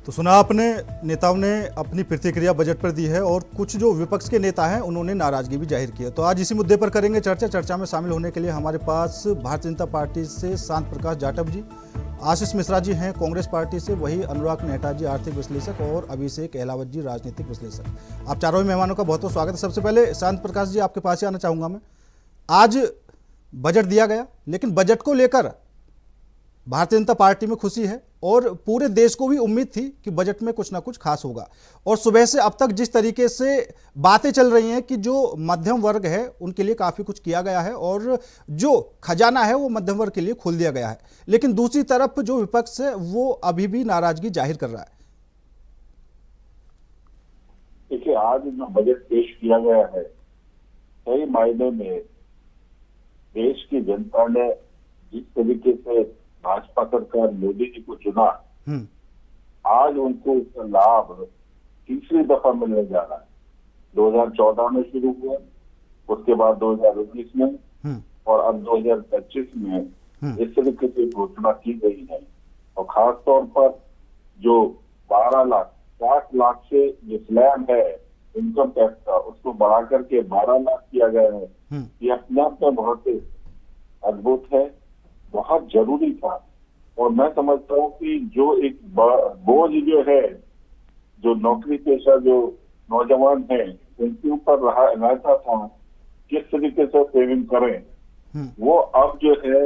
तो सुना आपने, नेताओं ने अपनी प्रतिक्रिया बजट पर दी है और कुछ जो विपक्ष के नेता हैं उन्होंने नाराजगी भी जाहिर की है। तो आज इसी मुद्दे पर करेंगे चर्चा में शामिल होने के लिए हमारे पास भारतीय जनता पार्टी से शांत प्रकाश जाटव जी, आशीष मिश्रा जी हैं कांग्रेस पार्टी से, वही अनुराग मेहता जी आर्थिक विश्लेषक और अभिषेक अहलावत जी राजनीतिक विश्लेषक। आप चारों मेहमानों का बहुत बहुत स्वागत है। सबसे पहले शांत प्रकाश जी आपके पास ही आना चाहूँगा मैं। आज बजट दिया गया, लेकिन बजट को लेकर भारतीय जनता पार्टी में खुशी है और पूरे देश को भी उम्मीद थी कि बजट में कुछ ना कुछ खास होगा। और सुबह से अब तक जिस तरीके से बातें चल रही हैं कि जो मध्यम वर्ग है उनके लिए काफ़ी कुछ किया गया है और जो खजाना है वो मध्यम वर्ग के लिए खोल दिया गया है, लेकिन दूसरी तरफ जो विपक्ष है वो अभी भी नाराजगी जाहिर कर रहा है। देखिए, आज जो बजट पेश किया गया है, सही मायने में देश की जनता ने जिस तरीके से भाजपा सरकार मोदी जी को चुना, आज उनको उसका लाभ तीसरी दफा मिलने जा रहा है। 2014 में शुरू हुआ, उसके बाद 2019 में और अब 2025 में इस तरीके से घोषणा की गई है। और खास तौर पर जो 12 लाख 60 लाख से जो स्लैब है इनकम टैक्स का, उसको बढ़ा करके 12 लाख किया गया है। ये अपने आप में बहुत अद्भुत है, बहुत जरूरी था। और मैं समझता हूँ कि जो एक बोझ जो है, जो नौकरी पेशा जो नौजवान हैं उनके ऊपर रहता था किस तरीके से सेविंग करें, वो अब जो है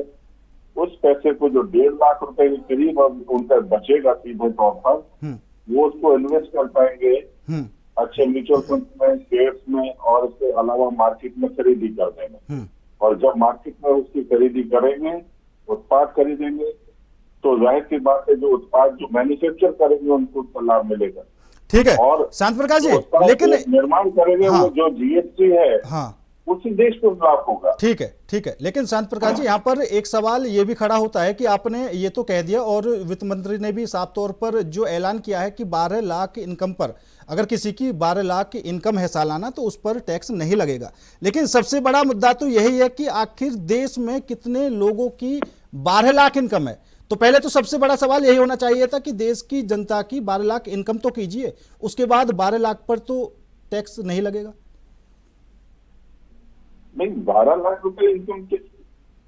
उस पैसे को जो 1.5 लाख रुपए के करीब अब उनका बचेगा सीधे तौर पर, वो उसको इन्वेस्ट कर पाएंगे अच्छे म्यूचुअल फंड में, शेयर्स में और उसके अलावा मार्केट में खरीदी करने में। और जब मार्केट में उसकी खरीदी करेंगे, उत्पाद खरीदेंगे, तो जाहिर सी बात है जो उत्पाद जो मैन्युफैक्चर करेंगे उनको उसका लाभ मिलेगा। ठीक है और शांत प्रकाश जी, लेकिन निर्माण करेंगे वो जो जीएसटी है उसी देश को लाभ होगा। ठीक है, लेकिन शांत प्रकाश जी यहाँ पर एक सवाल ये भी खड़ा होता है कि आपने ये तो कह दिया और वित्त मंत्री ने भी साफ तौर पर जो ऐलान किया है कि 12 लाख इनकम पर, अगर किसी की 12 लाख की इनकम है सालाना तो उस पर टैक्स नहीं लगेगा। लेकिन सबसे बड़ा मुद्दा तो यही है कि आखिर देश में कितने लोगों की 12 लाख इनकम है। तो पहले तो सबसे बड़ा सवाल यही होना चाहिए था कि देश की जनता की 12 लाख इनकम तो कीजिए, उसके बाद 12 लाख पर तो टैक्स नहीं लगेगा। नहीं, 12 लाख रुपए इनकम के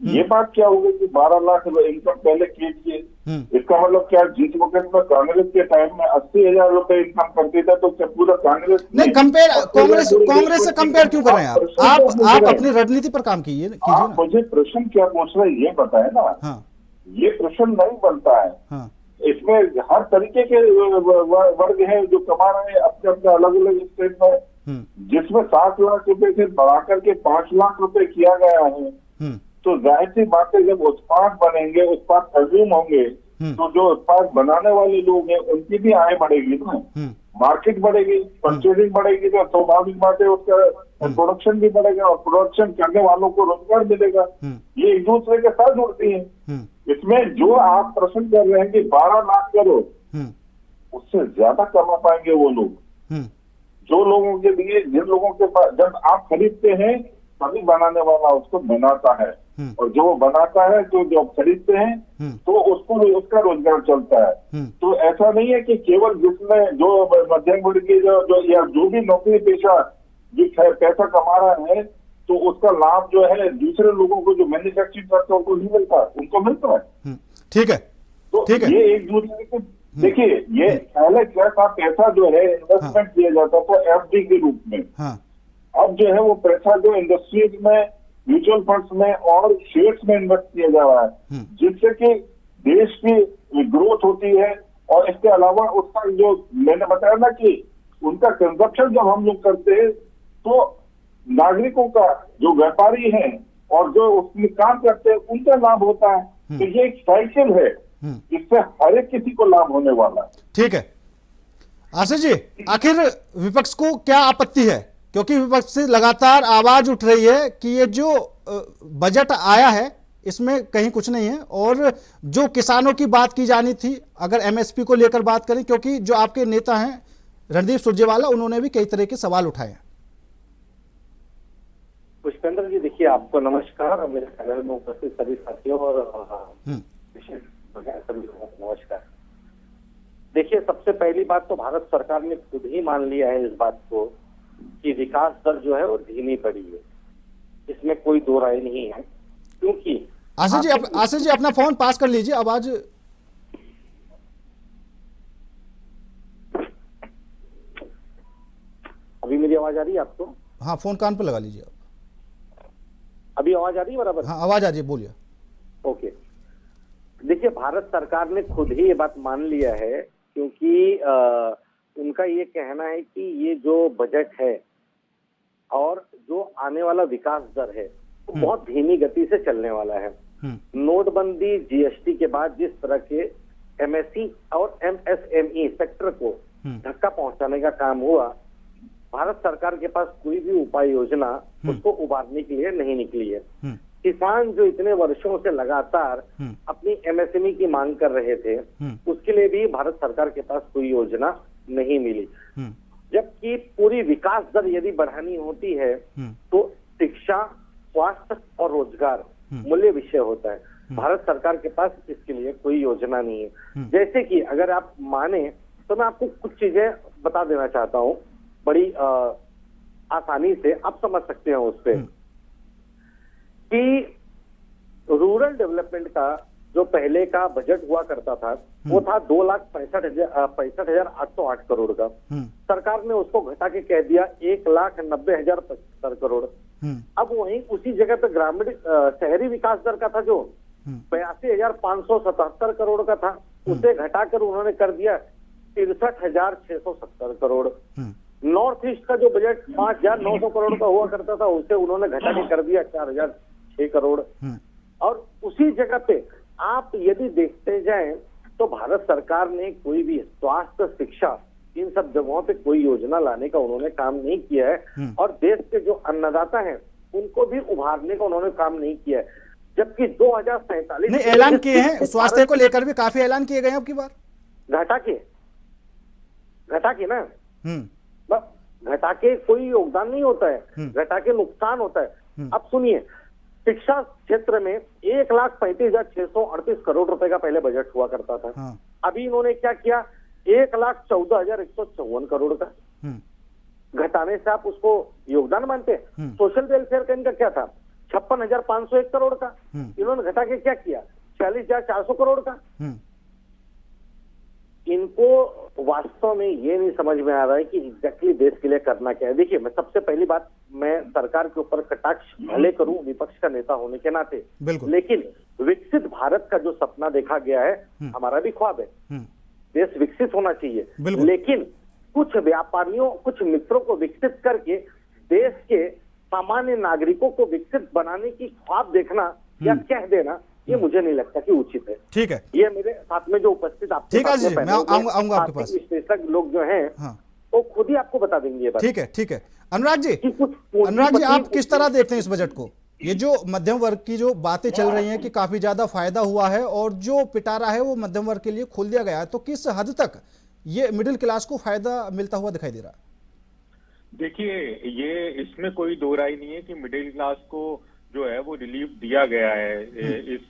ये बात क्या हो गई कि 12 लाख इनकम पहले कीजिए? इसका मतलब क्या जिस वक्त में कांग्रेस के टाइम में 80,000 रुपए इनकम करती था तो क्या पूरा कांग्रेस नहीं कंपेयर कांग्रेस से कंपेयर क्यों कर रहे हैं आप अपनी रणनीति पर काम कीजिए। आप मुझे प्रश्न क्या पूछ रहे हैं ये बताए ना। ये प्रश्न नहीं बनता है। इसमें हर तरीके के वर्ग है जो कमा रहे हैं अपने अपने अलग अलग स्टेट में, जिसमें 7 लाख रुपए से बढ़ा करके 5 लाख रुपए किया गया है। तो जाहिर सी बात है जब उत्पाद बनेंगे, उत्पाद कंज्यूम होंगे, तो जो उत्पाद बनाने वाले लोग हैं उनकी भी आय बढ़ेगी ना, मार्केट बढ़ेगी, परचेजिंग बढ़ेगी, तो स्वाभाविक बात है उसका प्रोडक्शन भी बढ़ेगा और प्रोडक्शन करने वालों को रोजगार मिलेगा। ये एक दूसरे के साथ जुड़ती है। इसमें जो आप प्रश्न कर रहे हैं कि 12 लाख करो, उससे ज्यादा कमा पाएंगे वो लोग जो लोगों के लिए, जिन लोगों के पास जब आप खरीदते हैं तभी बनाने वाला उसको बनाता है, और जो वो बनाता है तो जब खरीदते हैं तो उसको उसका रोजगार चलता है। तो ऐसा नहीं है कि केवल जिसमें जो मध्यम वर्ग की जो या जो भी नौकरी पेशा जो पैसा कमा रहा है तो उसका लाभ जो है दूसरे लोगों को जो मैन्युफैक्चरिंग करते हैं उनको नहीं मिलता, उनको मिलता है। ठीक है, तो ये एक दूसरे को देखिए, ये पहले क्या था, पैसा जो है इन्वेस्टमेंट किया जाता था एफडी के रूप में। अब जो है वो पैसा जो इंडस्ट्रीज में, म्यूचुअल फंड्स में और शेयर्स में इन्वेस्ट किया जा रहा है, जिससे कि देश की ग्रोथ होती है। और इसके अलावा उसका जो मैंने बताया ना कि उनका कंजप्शन जब हम लोग करते हैं तो नागरिकों का, जो व्यापारी हैं और जो उसमें काम करते हैं उनका लाभ होता है। तो ये एक साइकिल है, इससे हर एक किसी को लाभ होने वाला है। ठीक है आशीष जी, आखिर विपक्ष को क्या आपत्ति है? क्योंकि विपक्ष से लगातार आवाज उठ रही है कि ये जो बजट आया है इसमें कहीं कुछ नहीं है, और जो किसानों की बात की जानी थी, अगर एमएसपी को लेकर बात करें, क्योंकि जो आपके नेता हैं रणदीप सुरजेवाला, उन्होंने भी कई तरह के सवाल उठाए हैं। पुष्पेंद्र जी, देखिए आपको नमस्कार और मेरे चैनल में उपस्थित सभी साथियों और विशेष सभी लोगों को नमस्कार। देखिए, सबसे पहली बात तो भारत सरकार ने खुद ही मान लिया है इस बात को कि विकास दर जो है वो धीमी पड़ी है, इसमें कोई दो राय नहीं है। क्योंकि आशीष जी अपना फोन पास कर लीजिए, आवाज। अभी मेरी आवाज आ रही है आपको? हाँ, फोन कान पे लगा लीजिए आप। अभी आवाज आ रही है बराबर? हाँ, आवाज आ रही है, बोलिए। ओके, देखिए, भारत सरकार ने खुद ही ये बात मान लिया है, क्योंकि उनका ये कहना है कि ये जो बजट है और जो आने वाला विकास दर है वो बहुत धीमी गति से चलने वाला है। नोटबंदी, जीएसटी के बाद जिस तरह के एमएसई और एमएसएमई सेक्टर को धक्का पहुंचाने का काम हुआ, भारत सरकार के पास कोई भी उपाय योजना उसको उबारने के लिए नहीं निकली है। किसान जो इतने वर्षों से लगातार अपनी एमएसएमई की मांग कर रहे थे, उसके लिए भी भारत सरकार के पास कोई योजना नहीं मिली। जबकि पूरी विकास दर यदि बढ़ानी होती है तो शिक्षा, स्वास्थ्य और रोजगार मूल्य विषय होता है। भारत सरकार के पास इसके लिए कोई योजना नहीं है। जैसे कि अगर आप माने तो मैं आपको कुछ चीजें बता देना चाहता हूँ, बड़ी आसानी से आप समझ सकते हैं उस पर, कि रूरल डेवलपमेंट का जो पहले का बजट हुआ करता था वो था 2,65,808 करोड़ का। सरकार ने उसको घटा के कह दिया 1,90,075 करोड़। अब वहीं उसी जगह पे ग्रामीण शहरी विकास दर का था जो 82,577 करोड़ का था, उसे घटाकर उन्होंने कर दिया 63,670 करोड़। नॉर्थ ईस्ट का जो बजट 5,900 करोड़ का हुआ करता था उसे उन्होंने घटा के कर दिया 4,006 करोड़। और उसी जगह पे आप यदि देखते जाएं तो भारत सरकार ने कोई भी स्वास्थ्य, शिक्षा, इन सब जगहों पे कोई योजना लाने का उन्होंने काम नहीं किया है। और देश के जो अन्नदाता हैं उनको भी उभारने का उन्होंने काम नहीं किया है। जबकि 2047 नहीं, ऐलान किए हैं, स्वास्थ्य को लेकर भी काफी ऐलान किए गए अब की बार। घटा के ना, बस घटा के कोई योगदान नहीं होता है, घटा के नुकसान होता है। अब सुनिए, शिक्षा क्षेत्र में 1,35,638 करोड़ रुपए का पहले बजट हुआ करता था। अभी इन्होंने क्या किया, 1,14,154 करोड़ का। घटाने से आप उसको योगदान मानते हैं? सोशल वेलफेयर का इनका क्या था, 56,501 करोड़ का। इन्होंने घटा के क्या किया, 46,400 करोड़ का। इनको वास्तव में ये नहीं समझ में आ रहा है कि एग्जैक्टली देश के लिए करना क्या है। देखिए, मैं सबसे पहली बात, मैं सरकार के ऊपर कटाक्ष भले करूं विपक्ष का नेता होने के नाते, लेकिन विकसित भारत का जो सपना देखा गया है, हमारा भी ख्वाब है, देश विकसित होना चाहिए। लेकिन कुछ व्यापारियों, कुछ मित्रों को विकसित करके देश के सामान्य नागरिकों को विकसित बनाने की ख्वाब देखना या कह देना, ये मुझे नहीं लगता कि उचित है। ठीक है, ये मेरे साथ में जो उपस्थित आपके मैं आऊंगा आपके पास, विश्लेषक लोग जो हैं वो खुद ही आपको बता देंगे ये बात। ठीक है। अनुराग जी, आप किस तरह देखते हैं इस बजट को? ये जो मध्यम वर्ग की जो बातें चल रही हैं कि काफी ज्यादा फायदा हुआ है और जो पिटारा है वो मध्यम वर्ग के लिए खोल दिया गया है, तो किस हद तक ये मिडिल क्लास को फायदा मिलता हुआ दिखाई दे रहा है? देखिए, ये इसमें कोई दो राय नहीं है कि मिडिल क्लास को जो है वो रिलीफ दिया गया है इस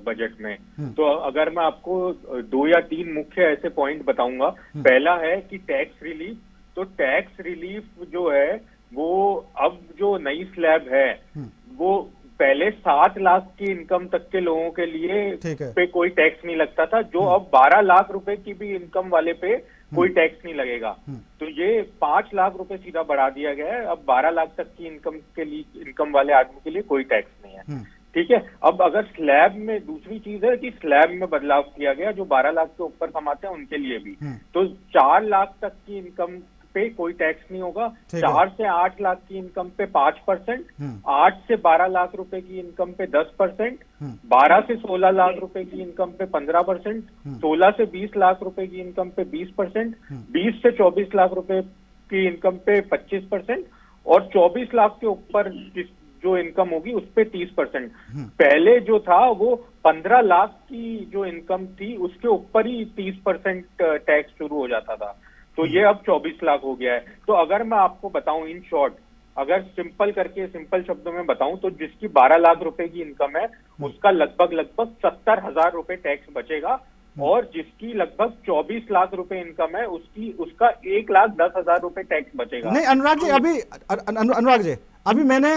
बजट में। तो अगर मैं आपको 2 या 3 मुख्य ऐसे पॉइंट बताऊंगा। पहला है कि टैक्स रिलीफ। तो टैक्स रिलीफ जो है वो अब जो नई स्लैब है वो पहले 7 लाख की इनकम तक के लोगों के लिए पे कोई टैक्स नहीं लगता था, जो अब 12 लाख रुपए की भी इनकम वाले पे कोई टैक्स नहीं लगेगा। तो ये 5 लाख रुपए सीधा बढ़ा दिया गया है। अब 12 लाख तक की इनकम के लिए, इनकम वाले आदमी के लिए कोई टैक्स नहीं है। ठीक है। अब अगर स्लैब में, दूसरी चीज है कि स्लैब में बदलाव किया गया, जो 12 लाख के ऊपर कमाते हैं उनके लिए भी। तो 4 लाख तक की इनकम पे कोई टैक्स नहीं होगा। 4 से 8 लाख की इनकम पे 5%, 8 से 12 लाख रुपए की इनकम पे 10%, 12 से 16 लाख रुपए की इनकम पे 15%, 16 से 20 लाख रुपए की इनकम पे 20%, 20 से 24 लाख रुपए की इनकम पे 25% और 24 लाख के ऊपर जो इनकम होगी उस पे 30%। पहले जो था वो 15 लाख की जो इनकम थी उसके ऊपर ही 30% टैक्स शुरू हो जाता था। तो ये अब 24 लाख हो गया है। तो अगर मैं आपको बताऊं इन शॉर्ट, अगर सिंपल शब्दों में बताऊं तो जिसकी 12 लाख रुपए की इनकम है उसका लगभग 70,000 रुपए टैक्स बचेगा और जिसकी लगभग 24 लाख रुपए इनकम है उसका 1,10,000 रुपए टैक्स बचेगा। नहीं अनुराग जी, अभी अनुराग जी, अभी मैंने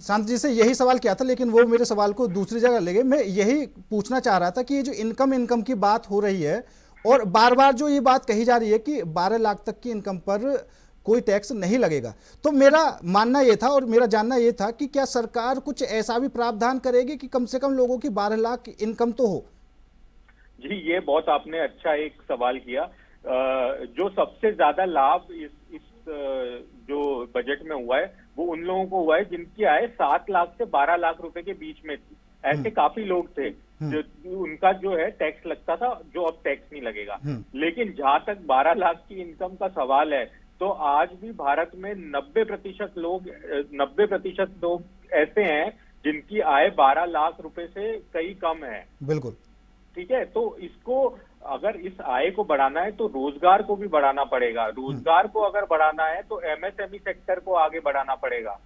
शांत जी से यही सवाल किया था, लेकिन वो मेरे सवाल को दूसरी जगह ले गए। मैं यही पूछना चाह रहा था कि ये जो इनकम की बात हो रही है और बार बार जो ये बात कही जा रही है कि 12 लाख तक की इनकम पर कोई टैक्स नहीं लगेगा, तो मेरा मानना ये था और मेरा जानना ये था कि क्या सरकार कुछ ऐसा भी प्रावधान करेगी कि कम से कम लोगों की 12 लाख इनकम तो हो? जी, ये बहुत आपने अच्छा एक सवाल किया। जो सबसे ज्यादा लाभ इस जो बजट में हुआ है वो उन लोगों को हुआ है जिनकी आय 7 लाख से 12 लाख रुपए के बीच में थी। ऐसे काफी लोग थे जो उनका जो है टैक्स लगता था, जो अब टैक्स नहीं लगेगा। लेकिन जहां तक 12 लाख की इनकम का सवाल है, तो आज भी भारत में 90% लोग ऐसे हैं जिनकी आय 12 लाख रुपए से कहीं कम है। बिल्कुल ठीक है, तो इसको अगर इस आय को बढ़ाना है तो रोजगार को भी बढ़ाना पड़ेगा। रोजगार को अगर बढ़ाना है तो एमएसएमई सेक्टर को आगे बढ़ाना पड़ेगा।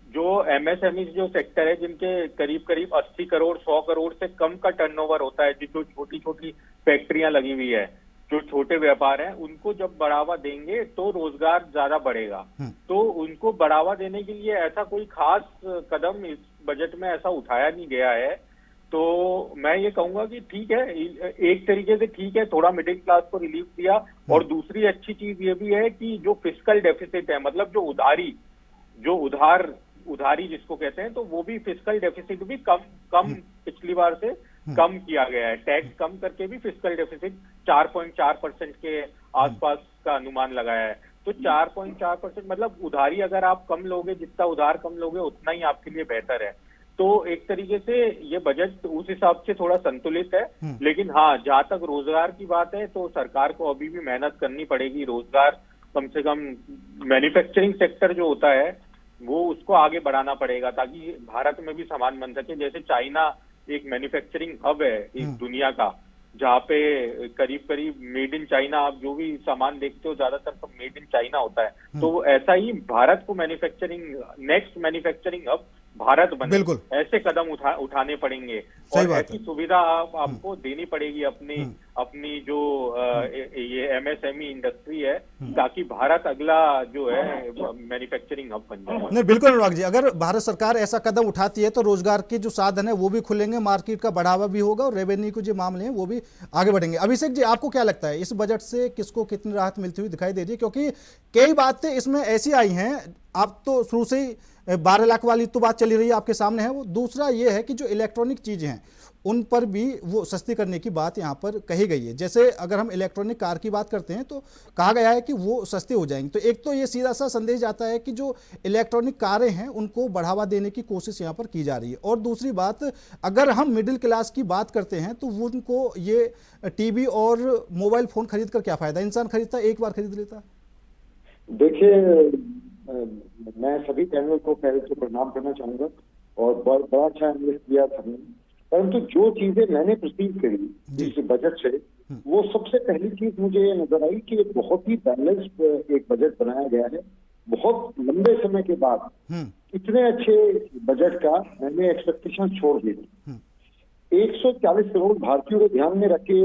जो एमएसएमई जो सेक्टर है जिनके करीब करीब 80 करोड़ 100 करोड़ से कम का टर्नओवर होता है, जो छोटी छोटी फैक्ट्रियां लगी हुई है, जो छोटे व्यापार हैं, उनको जब बढ़ावा देंगे तो रोजगार ज्यादा बढ़ेगा। तो उनको बढ़ावा देने के लिए ऐसा कोई खास कदम इस बजट में ऐसा उठाया नहीं गया है। तो मैं ये कहूंगा कि ठीक है, एक तरीके से ठीक है, थोड़ा मिडिल क्लास को रिलीफ दिया। और दूसरी अच्छी चीज ये भी है कि जो फिस्कल डेफिसिट है, मतलब जो उधारी जिसको कहते हैं, तो वो भी फिस्कल डेफिसिट भी कम पिछली बार से कम किया गया है। टैक्स कम करके भी फिस्कल डेफिसिट 4.4% के आसपास का अनुमान लगाया है। तो 4.4% मतलब उधारी अगर आप कम लोगे, जितना उधार कम लोगे उतना ही आपके लिए बेहतर है। तो एक तरीके से ये बजट उस हिसाब से थोड़ा संतुलित है। लेकिन हाँ, जहां तक रोजगार की बात है तो सरकार को अभी भी मेहनत करनी पड़ेगी। रोजगार कम से कम मैन्युफैक्चरिंग सेक्टर जो होता है वो उसको आगे बढ़ाना पड़ेगा, ताकि भारत में भी सामान बन सके। जैसे चाइना एक मैन्युफैक्चरिंग हब है इस दुनिया का, जहाँ पे करीब करीब मेड इन चाइना, आप जो भी सामान देखते हो ज्यादातर सब मेड इन चाइना होता है। तो ऐसा ही भारत को नेक्स्ट मैन्युफैक्चरिंग हब भारत बने, ऐसे कदम उठाने पड़ेंगे और ऐसी सुविधा आपको देनी पड़ेगी अपनी जो ये एमएसएमई इंडस्ट्री है, ताकि भारत अगला जो है मैन्युफैक्चरिंग हब बन जाए। नहीं, बिल्कुल अनुराग जी, अगर भारत सरकार ऐसा कदम उठाती है तो रोजगार के जो साधन है वो भी खुलेंगे, मार्केट का बढ़ावा भी होगा और रेवेन्यू के जो मामले हैं वो भी आगे बढ़ेंगे। अभिषेक जी, आपको क्या लगता है इस बजट से किसको कितनी राहत मिलती हुई दिखाई दे रही है? क्योंकि कई बातें इसमें ऐसी आई हैं, आप तो शुरू से ही 12 लाख वाली तो बात चली रही है, आपके सामने है वो। दूसरा ये है कि जो इलेक्ट्रॉनिक चीजें हैं उन पर भी वो सस्ती करने की बात यहाँ पर कही गई है। जैसे अगर हम इलेक्ट्रॉनिक कार की बात करते हैं तो कहा गया है कि वो सस्ती हो जाएंगी। तो एक तो ये सीधा सा संदेश जाता है कि जो इलेक्ट्रॉनिक कारें हैं उनको बढ़ावा देने की कोशिश यहाँ पर की जा रही है। और दूसरी बात, अगर हम मिडिल क्लास की बात करते हैं तो वो उनको ये टीवी और मोबाइल फोन खरीद कर क्या फायदा? इंसान खरीदता एक बार खरीद लेता। देखिए, मैं सभी पैनल को पहले तो प्रणाम करना चाहूंगा और बड़ा अच्छा एनालिसिस किया था। परंतु जो चीजें मैंने परसीव करी इस बजट से, वो सबसे पहली चीज मुझे ये नजर आई कि एक बहुत ही बैलेंस्ड एक बजट बनाया गया है। बहुत लंबे समय के बाद इतने अच्छे बजट का मैंने एक्सपेक्टेशन छोड़ दी थी। 140 करोड़ भारतीयों को ध्यान में रख के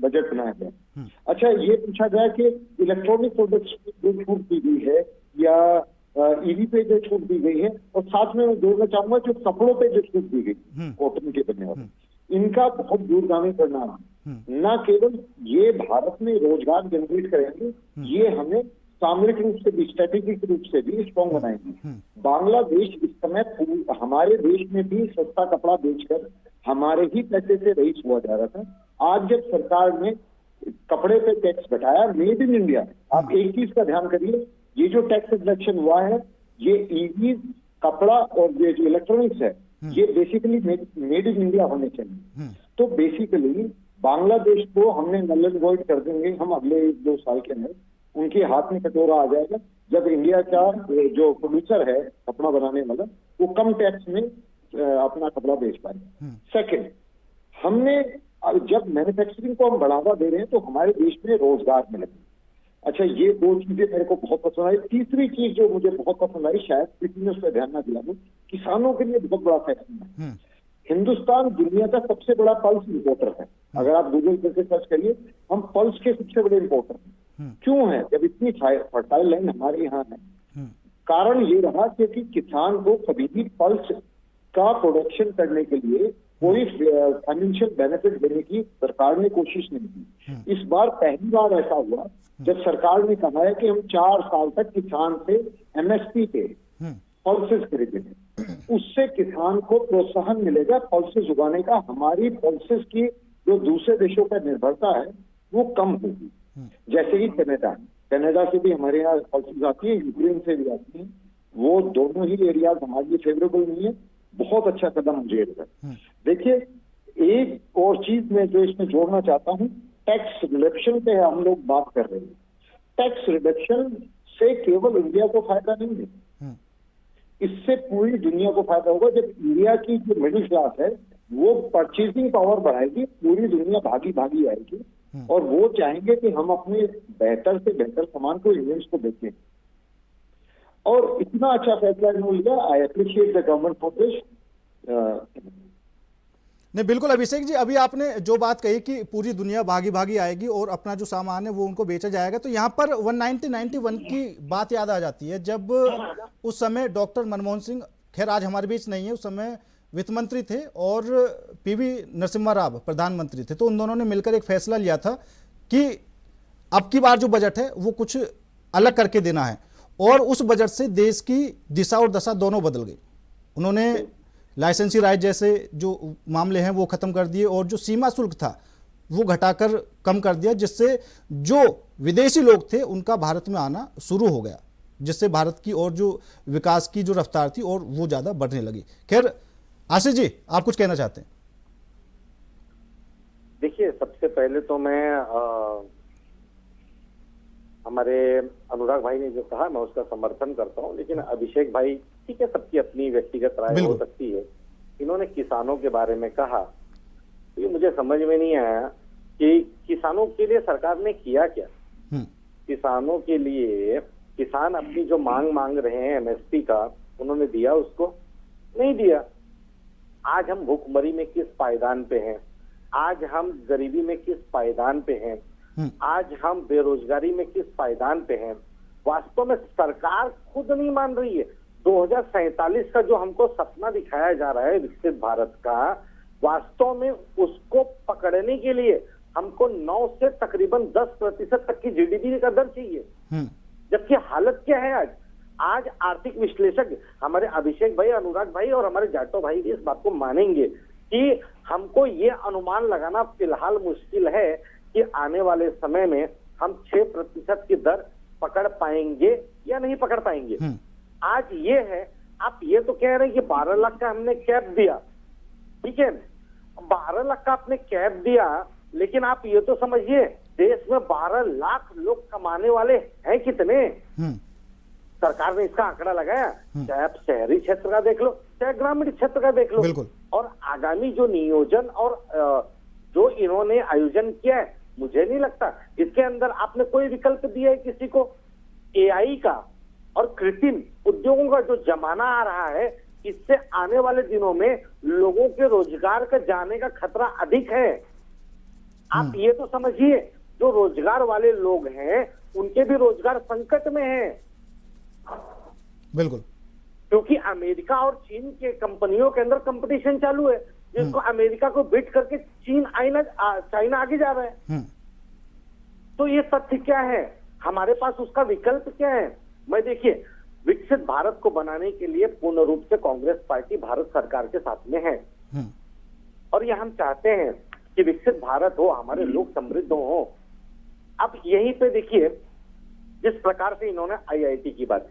बजट बनाया गया। अच्छा, ये पूछा गया कि इलेक्ट्रॉनिक प्रोडक्ट्स जो छूट दी गई है या ईवी पे जो छूट दी गई है, और साथ में मैं जोड़ना चाहूंगा जो कपड़ों पे जो छूट दी गई कॉटन के बनने वाले, इनका बहुत दूरगामी परिणाम न केवल ये भारत में रोजगार जनरेट करेंगे, ये हमें सामरिक रूप से भी, स्ट्रेटेजिक रूप से भी स्ट्रॉन्ग बनाएंगे। बांग्लादेश इस समय हमारे देश में भी सस्ता कपड़ा बेचकर हमारे ही पैसे से रईस हुआ जा रहा था। आज जब सरकार ने कपड़े पे टैक्स घटाया, मेड इन इंडिया, आप एक चीज का ध्यान करिए, ये जो टैक्स रिडक्शन हुआ है, ये ईवी, कपड़ा और ये जो इलेक्ट्रॉनिक्स है, ये बेसिकली मेड इन इंडिया होने चाहिए। तो बेसिकली बांग्लादेश को हमने नल एंड वॉइड कर देंगे हम अगले 1-2 साल के अंदर। उनके हाथ में कटोरा आ जाएगा जब इंडिया का जो प्रोड्यूसर है कपड़ा बनाने वाला, वो कम टैक्स में अपना कपड़ा बेच पाएगा। सेकेंड, हमने जब मैन्युफैक्चरिंग को हम बढ़ावा दे रहे हैं तो हमारे देश में रोजगार मिलेगा। अच्छा, ये 2 चीजें मेरे को बहुत पसंद आई। तीसरी चीज जो मुझे बहुत पसंद आई, शायद किसी ने उस पर ध्यान ना दिया हो, किसानों के लिए बहुत बड़ा फैसला है। हिंदुस्तान दुनिया का सबसे बड़ा पल्स इंपोर्टर है। अगर आप गूगल करके सर्च करिए, हम पल्स के सबसे बड़े इंपोर्टर हैं। क्यों है? जब इतनी फर्टाइल लैंड हमारे यहाँ है, कारण ये रहा क्योंकि किसान को कभी भी पल्स का प्रोडक्शन करने के लिए कोई फाइनेंशियल बेनिफिट देने की सरकार ने कोशिश नहीं की। इस बार पहली बार ऐसा हुआ जब सरकार ने कहा है कि हम 4 साल तक किसान से एमएसपी पे पल्सेस खरीदेंगे, उससे किसान को प्रोत्साहन मिलेगा पल्सेस उगाने का। हमारी पल्सेस की जो दूसरे देशों पर निर्भरता है वो कम होगी। जैसे कि कनाडा से भी हमारे यहाँ पल्सेस आती है, यूक्रेन से भी आती है। वो दोनों ही एरियाज हमारे लिए फेवरेबल नहीं है। बहुत अच्छा कदम मुझे लगा। देखिए, एक और चीज मैं जो इसमें जोड़ना चाहता हूँ, टैक्स रिडक्शन पे हम लोग बात कर रहे हैं। टैक्स रिडक्शन से केवल इंडिया को फायदा नहीं है, इससे पूरी दुनिया को फायदा होगा। जब इंडिया की जो मिडिल क्लास है वो परचेजिंग पावर बढ़ाएगी, पूरी दुनिया भागी भागी आएगी और वो चाहेंगे कि हम अपने बेहतर से बेहतर सामान को इंडियंस को बेचें। और इतना अच्छा फैसला इन्होंने लिया। I appreciate the government for this. नहीं, बिल्कुल अभिषेक जी, अभी आपने जो बात कही कि पूरी दुनिया भागी भागी आएगी और अपना जो सामान है वो उनको बेचा जाएगा, तो यहाँ पर 1991 की बात याद आ जाती है, जब उस समय डॉक्टर मनमोहन सिंह, खैर आज हमारे बीच नहीं है, उस समय वित्त मंत्री थे और पीवी नरसिम्हा राव प्रधानमंत्री थे। तो उन दोनों ने मिलकर एक फैसला लिया था कि अब की बार जो बजट है वो कुछ अलग करके देना है, और उस बजट से देश की दिशा और दशा दोनों बदल गई। उन्होंने लाइसेंसी राइट जैसे जो मामले हैं वो खत्म कर दिए और जो सीमा शुल्क था वो घटाकर कम कर दिया, जिससे जो विदेशी लोग थे उनका भारत में आना शुरू हो गया, जिससे भारत की और जो विकास की जो रफ्तार थी और वो ज़्यादा बढ़ने लगी। खैर आशीष जी, आप कुछ कहना चाहते हैं? देखिए, सबसे पहले तो मैं हमारे अनुराग भाई ने जो कहा मैं उसका समर्थन करता हूं, लेकिन अभिषेक भाई, ठीक है, सबकी अपनी व्यक्तिगत राय हो सकती है। इन्होंने किसानों के बारे में कहा, तो ये मुझे समझ में नहीं आया कि किसानों के लिए सरकार ने किया क्या। किसानों के लिए किसान अपनी जो मांग रहे हैं एमएसपी का, उन्होंने दिया? उसको नहीं दिया। आज हम भूखमरी में किस पायदान पे हैं, आज हम गरीबी में किस पायदान पे हैं, आज हम बेरोजगारी में किस पायदान पे हैं। वास्तव में सरकार खुद नहीं मान रही है। 2047 का जो हमको सपना दिखाया जा रहा है विकसित भारत का, वास्तव में उसको पकड़ने के लिए हमको 9 से तकरीबन 10% तक की जीडीपी का दर चाहिए। जबकि हालत क्या है आज आर्थिक विश्लेषक हमारे अभिषेक भाई, अनुराग भाई और हमारे जाटो भाई भी इस बात को मानेंगे कि हमको ये अनुमान लगाना फिलहाल मुश्किल है कि आने वाले समय में हम 6% की दर पकड़ पाएंगे या नहीं पकड़ पाएंगे। आज ये है, आप ये तो कह रहे हैं कि 12 लाख का हमने कैप दिया, ठीक है, 12 लाख का आपने कैप दिया, लेकिन आप ये तो समझिए देश में 12 लाख लोग कमाने वाले हैं कितने। सरकार ने इसका आंकड़ा लगाया, चाहे आप शहरी क्षेत्र का देख लो चाहे ग्रामीण क्षेत्र का देख लो। और आगामी जो नियोजन और जो इन्होंने आयोजन किया है, मुझे नहीं लगता इसके अंदर आपने कोई विकल्प दिया है किसी को। एआई का और कृत्रिम उद्योगों का जो जमाना आ रहा है, इससे आने वाले दिनों में लोगों के रोजगार का जाने का खतरा अधिक है। आप ये तो समझिए, जो रोजगार वाले लोग हैं उनके भी रोजगार संकट में है। बिल्कुल, क्योंकि अमेरिका और चीन के कंपनियों के अंदर कंपटीशन चालू है, जिसको अमेरिका को बीट करके चाइना आगे जा रहा है। तो ये तथ्य क्या है, हमारे पास उसका विकल्प क्या है? मैं देखिए, विकसित भारत को बनाने के लिए पूर्ण रूप से कांग्रेस पार्टी भारत सरकार के साथ में है, और ये हम चाहते हैं कि विकसित भारत हो, हमारे लोग समृद्ध हो। अब यहीं पे देखिए, जिस प्रकार से इन्होंने आईआईटी की बात,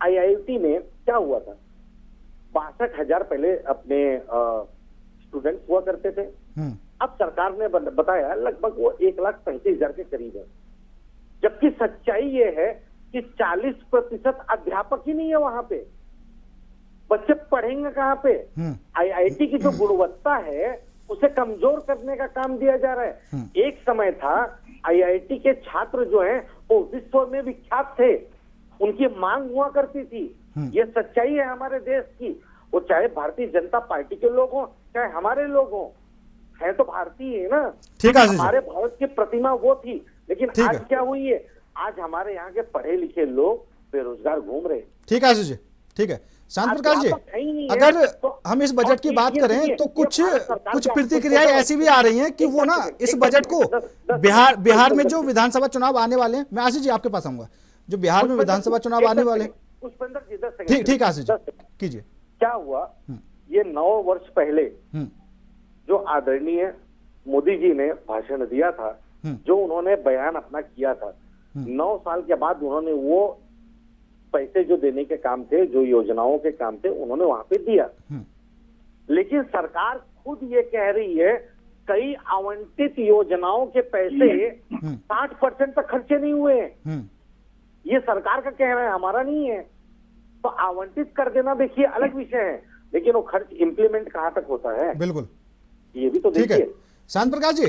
आईआईटी में क्या हुआ था, 62,000 पहले अपने स्टूडेंट्स हुआ करते थे। अब सरकार ने बताया लगभग वो 1,35,000 के करीब है, जबकि सच्चाई ये है कि 40% अध्यापक ही नहीं है वहां पे। बच्चे पढ़ेंगे कहाँ पे? आईआईटी की जो गुणवत्ता है उसे कमजोर करने का काम दिया जा रहा है। एक समय था आईआईटी के छात्र जो हैं वो विश्व में विख्यात थे, उनकी मांग हुआ करती थी। ये सच्चाई है हमारे देश की। वो चाहे भारतीय जनता पार्टी के लोग हों चाहे हमारे लोग हों, है तो भारतीय है ना। ठीक है आशीष जी। हमारे भारत की प्रतिमा वो थी, लेकिन ठीक आज है। क्या हुई है, आज हमारे यहाँ के पढ़े लिखे लोग बेरोजगार घूम रहे हैं। ठीक है आशीष जी, ठीक है। शांत आज प्रकाश जी, व्यापक है ही नहीं है, अगर तो हम इस बजट की और बात ये करें देखिए, तो ये कुछ भारत सरकार कुछ के प्रतिक्रियाएं आपको ऐसी भी आ रही हैं कि वो ना इस बजट को बिहार में जो विधानसभा चुनाव आने वाले हैं, मैं आशीष जी आपके पास आऊंगा, जो बिहार में विधानसभा चुनाव आने वाले हैं। पुष्पेंद्र जी 10 सेकंड, ठीक ठीक आशीष जी 10 सेकंड। कीजिए। क्या हुआ, ये 9 वर्ष पहले हम्म, जो आदरणीय मोदी जी ने भाषण दिया था, जो उन्होंने बयान अपना किया था, 9 साल के बाद उन्होंने वो पैसे जो देने के काम थे, जो योजनाओं के काम थे, उन्होंने वहां पे दिया। लेकिन सरकार खुद ये कह रही है कई आवंटित योजनाओं के पैसे 60% तक खर्चे नहीं हुए हैं। ये सरकार का कहना है, हमारा नहीं है। तो आवंटित कर देना देखिए अलग विषय है, लेकिन वो खर्च इंप्लीमेंट कहां तक होता है, बिल्कुल ये भी तो ठीक है। देखिए। शांत प्रकाश जी,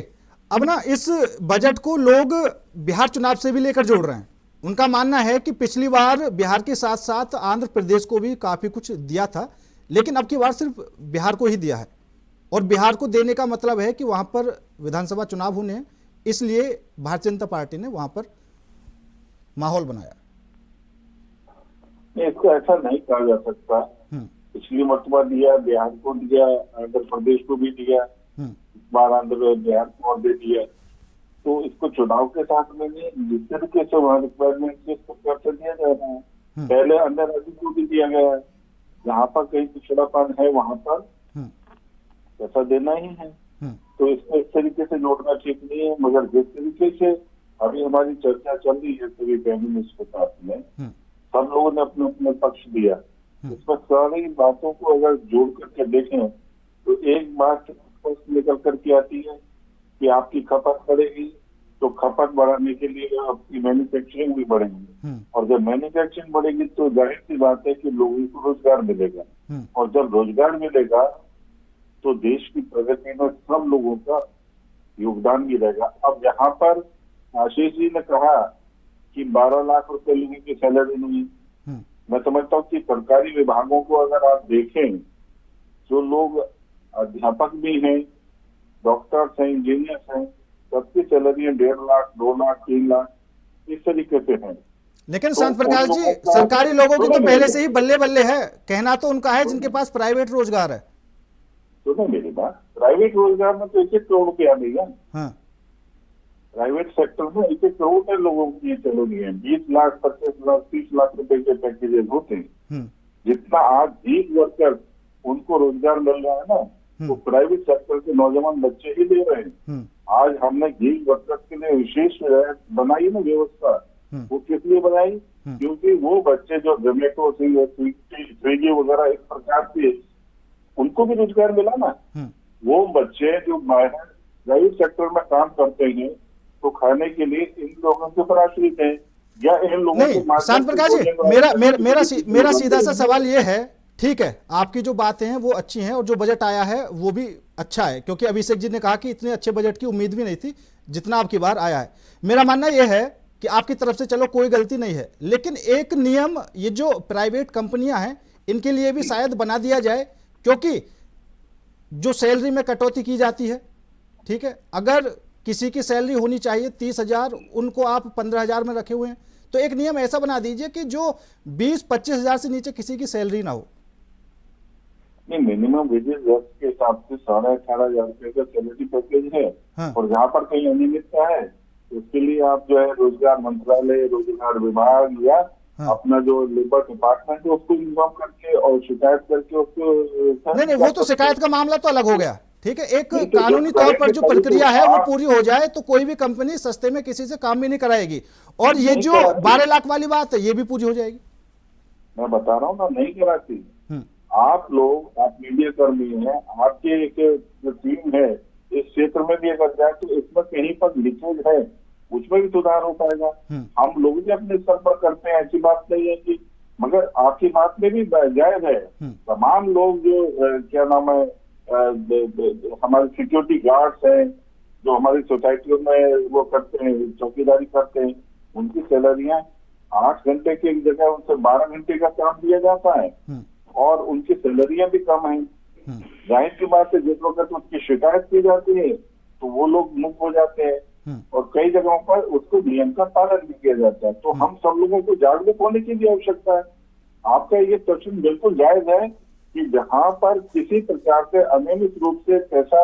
अब ना इस बजट को लोग बिहार चुनाव से भी लेकर जोड़ रहे हैं। उनका मानना है कि पिछली बार बिहार के साथ साथ आंध्र प्रदेश को भी काफी कुछ दिया था, लेकिन अब की बार सिर्फ बिहार को ही दिया है, और बिहार को देने का मतलब है कि वहां पर विधानसभा चुनाव होने हैं, इसलिए भारतीय जनता पार्टी ने वहां पर माहौल बनाया। इसको ऐसा नहीं कहा जा सकता। पिछली मरतबा दिया, बिहार को दिया, आंध्र प्रदेश को भी दिया, इस बार आंध्र बिहार को और दे दिया। तो इसको चुनाव के साथ में नहीं, जिस तरीके से वहाँ रिक्वायरमेंट से इसको खर्च दिया जा रहा है। पहले अंडर राज्य को भी दिया गया है, जहाँ पर कहीं पिछड़ापन है वहाँ पर पैसा देना ही है। तो इसको इस तरीके से जोड़ना ठीक नहीं है। मगर जिस तरीके से अभी हमारी चर्चा चल रही है सभी कैबिनेट के साथ में, सब लोगों ने अपने अपने पक्ष दिया, इसमें सारी बातों को अगर जोड़ करके देखें तो एक बात स्पष्ट निकल करके आती है कि आपकी खपत बढ़ेगी, तो खपत बढ़ाने के लिए आपकी मैन्युफैक्चरिंग भी बढ़ेगी, और जब मैन्युफैक्चरिंग बढ़ेगी तो जाहिर सी बात है कि लोगों को रोजगार मिलेगा, और जब रोजगार मिलेगा तो देश की प्रगति में सब लोगों का योगदान भी रहेगा। अब यहाँ पर आशीष जी ने कहा कि 12 लाख रुपए लोगों की सैलरी नहीं, मैं समझता हूँ कि सरकारी विभागों को अगर आप देखें, जो लोग अध्यापक भी हैं, डॉक्टर्स हैं, इंजीनियर्स हैं, सबकी सैलरी 1.5 लाख, 2 लाख, 3 लाख इस तरीके से है। लेकिन शांत प्रकाश जी, सरकारी लोगों की तो पहले से ही बल्ले बल्ले है, कहना तो उनका है जिनके पास प्राइवेट रोजगार है। सुनो मेरी बात, प्राइवेट रोजगार में तो 1-1 करोड़ रुपया देगा। प्राइवेट सेक्टर में 1-1 करोड़ के लोगों की सैलरी है, 20 लाख, 25 लाख, 30 लाख रुपए के पैकेजेस होते हैं। जितना आज गीग वर्कर उनको रोजगार मिल रहा है ना, तो प्राइवेट सेक्टर के नौजवान बच्चे ही दे रहे हैं। आज हमने गीग वर्कर के लिए विशेष बनाई ना व्यवस्था, वो किस लिए बनाई? क्योंकि वो बच्चे जो जोमेटो, स्विगी वगैरह इस प्रकार के, उनको भी रोजगार मिला ना। वो बच्चे जो बाहर प्राइवेट सेक्टर में काम करते हैं तो खाने के लिए इन लोगों के ऊपर आश्रित है, या इन लोगों नहीं शांत प्रकाश जी, मेरा सीधा सा सवाल ये है, ठीक है आपकी जो बातें हैं वो अच्छी हैं और जो बजट आया है वो भी अच्छा है, क्योंकि अभिषेक जी ने कहा कि इतने अच्छे बजट की उम्मीद भी नहीं थी जितना आपकी बार आया है। मेरा मानना यह है कि आपकी तरफ से चलो कोई गलती नहीं है, लेकिन एक नियम ये जो प्राइवेट कंपनियां हैं इनके लिए भी शायद बना दिया जाए, क्योंकि जो सैलरी में कटौती की जाती है, ठीक है, अगर किसी की सैलरी होनी चाहिए 30,000, उनको आप 15,000 में रखे हुए हैं, तो एक नियम ऐसा बना दीजिए कि जो 20-25 हजार से नीचे किसी की सैलरी ना हो। नहीं, मिनिमम वेजेस के हिसाब से 18,500 रुपए का सैलरी पैकेज है। और जहाँ पर कहीं अनियमितता है तो उसके लिए आप जो है रोजगार मंत्रालय, रोजगार विभाग या अपना जो लेबर डिपार्टमेंट है उसको इन्फॉर्म करके और शिकायत करके उसको। नहीं, वो तो शिकायत का मामला तो अलग हो गया, ठीक है, एक कानूनी तौर पर जो प्रक्रिया है वो पूरी हो जाए तो कोई भी कंपनी सस्ते में किसी से काम भी नहीं कराएगी, और ये जो 12 लाख वाली बात है ये भी पूरी हो जाएगी। मैं बता रहा हूँ ना, नहीं कराती। आप लोग, आप मीडिया कर्मी हैं, आपके एक जो टीम है इस क्षेत्र में भी अगर जाए तो इसमें कहीं पर लीकेज है, उसमें भी सुधार हो पाएगा। हम लोग भी अपने स्तर पर करते हैं, ऐसी बात नहीं है कि, मगर आपकी बात में भी जायज है। तमाम लोग जो क्या नाम है हमारे सिक्योरिटी गार्ड्स हैं, जो हमारी सोसाइटियों में वो करते हैं, चौकीदारी करते हैं, उनकी सैलरियां 8 घंटे की जगह उनसे 12 घंटे का काम दिया जाता है। और उनकी सैलरियां भी कम हैं। जाहिर सी बात है, जिस वक्त उसकी शिकायत की जाती है तो वो लोग मुक्त हो जाते हैं और कई जगहों पर उसको नियम का पालन भी किया जाता है। तो हम सब लोगों को जागरूक होने की भी आवश्यकता है। आपका ये प्रश्न बिल्कुल जायज है कि जहां पर किसी प्रकार से अनियमित रूप से पैसा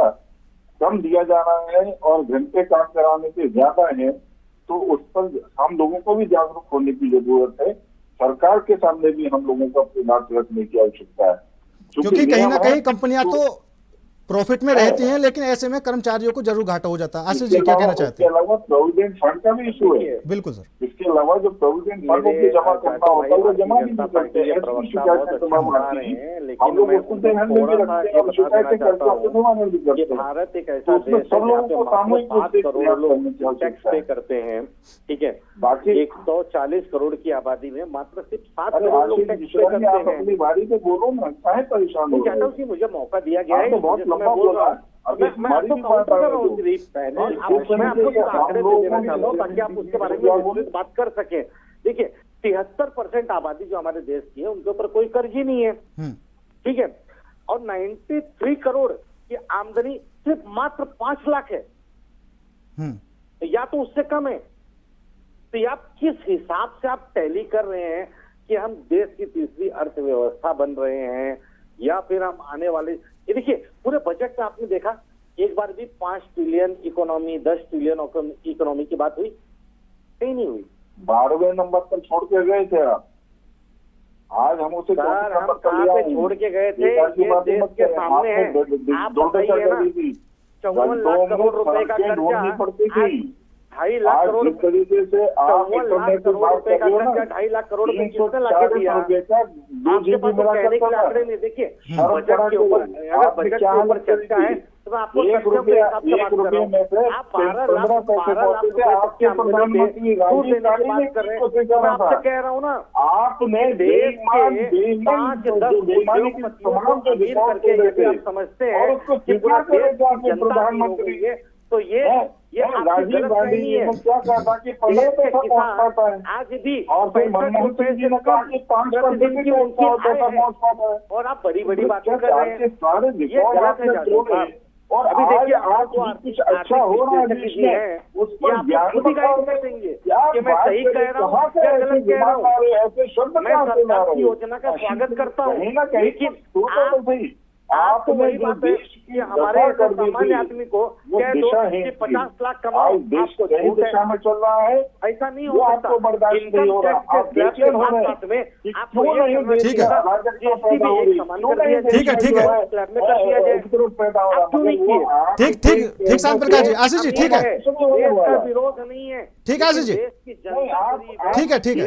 कम दिया जा रहा है और घंटे काम कराने के ज्यादा है, तो उस पर हम लोगों को भी जागरूक होने की जरूरत है। सरकार के सामने भी हम लोगों को अपनी बात रखने की आवश्यकता है, क्योंकि कहीं ना कहीं कंपनियां तो प्रॉफिट में रहती हैं, लेकिन ऐसे में कर्मचारियों को जरूर घाटा हो जाता है। आशीष जी क्या कहना चाहते हैं? इसके अलावा प्रोविडेंट फंड का भी इशू है। बिल्कुल सर। इसके अलावा जो प्रोविडेंट फंड को जमा करना होता है वो जमा भी नहीं करते हैं। ऐसी शिकायतें तमाम आती हैं, हम लोग उसको ध्यान में भी रखते हैं और शिकायतें करते हैं, जमाने भी करते हैं। भारत एक ऐसा देश है सब लोगों को सामूहिक रूप से करोड़ लोग टैक्स पे करते हैं, ठीक है। बाकी 140 करोड़ की आबादी में मात्र सिर्फ 7 करोड़ लोग टैक्स पे करते आप हैं। अपनी बारी में बोलो ना, चाहे परेशान हो चाहता हूँ कि मुझे मौका दिया गया है, बहुत लंबा बोला। मैं आपको काउंटर कर रहा हूँ सिर्फ पहले, मैं आपको कुछ आंकड़े दे देना चाहता हूँ ताकि आप उसके बारे में विस्तृत बात कर सकें। देखिए 73% आबादी जो हमारे देश की है उनके ऊपर कोई कर्ज ही नहीं है, ठीक है, और 93 करोड़ की आमदनी सिर्फ मात्र 5 लाख है या तो उससे कम है। तो आप किस हिसाब से आप टैली कर रहे हैं कि हम देश की तीसरी अर्थव्यवस्था बन रहे हैं या फिर हम आने वाले, ये देखिए पूरे बजट में आपने देखा एक बार भी 5 ट्रिलियन इकोनॉमी, 10 ट्रिलियन इकोनॉमी की बात हुई? कहीं नहीं हुई। 12वें नंबर पर छोड़ के गए थे आप। आज हम उसे सर हम कहाँ पे छोड़ के गए थे? ये देश के सामने है। आप बताइए ना, 54 लाख करोड़ रुपए का कर्जा, 2.5 लाख करोड़, जिस तरीके से आप 54 लाख करोड़ रुपए का कर्जा 2.5 लाख करोड़ रुपए किसने लाके दिया? आपके पास तो कहने के लिए आंकड़े नहीं। देखिए बजट के ऊपर, अगर बजट के ऊपर चर्चा है तो मैं आपको तथ्यों के हिसाब से बात कर रहा हूँ। आप 12 लाख रुपए तक की आमदनी पे सूद लेने की बात कर रहे हैं। तो मैं आपसे कह रहा हूँ ना, आपने देश के 5-10 उद्योगपतियों को अमीर करके यदि आप समझते हैं कि पूरा देश की जनता अमीर हो गई है, तो ये आपकी गलतफहमी है। क्या कहता कि 15 पैसा पहुंचता है आज भी और फिर मनमोहन सिंह जी ने कहा कि 5% की उनकी आय, और आप बड़ी बड़ी बातें कर रहे हैं। सारे ये गलत है जादू साहब। और अभी देखिए आपको कुछ अच्छा हो रहा है है, उस पर खुद ही गाइड कर देंगे कि मैं सही कह रहा हूँ या गलत कह रहा हूँ। मैं सरकार की योजना का स्वागत करता हूँ, लेकिन आपको वही बात है कि हमारे सामान्य आदमी को कह दो कि 50 लाख कमाओ, आपको छूट है। में चल रहा है, ऐसा नहीं हो सकता। इनकम टैक्स के स्लैब के साथ में आपको ठीक है, स्लैब में कर दिया जाए, आप क्यों नहीं किए? ठीक शांत प्रकाश जी। आशीष जी ठीक है, देश का विरोध नहीं है, ठीक है आशीष जी, देश की जनता ठीक है ठीक है।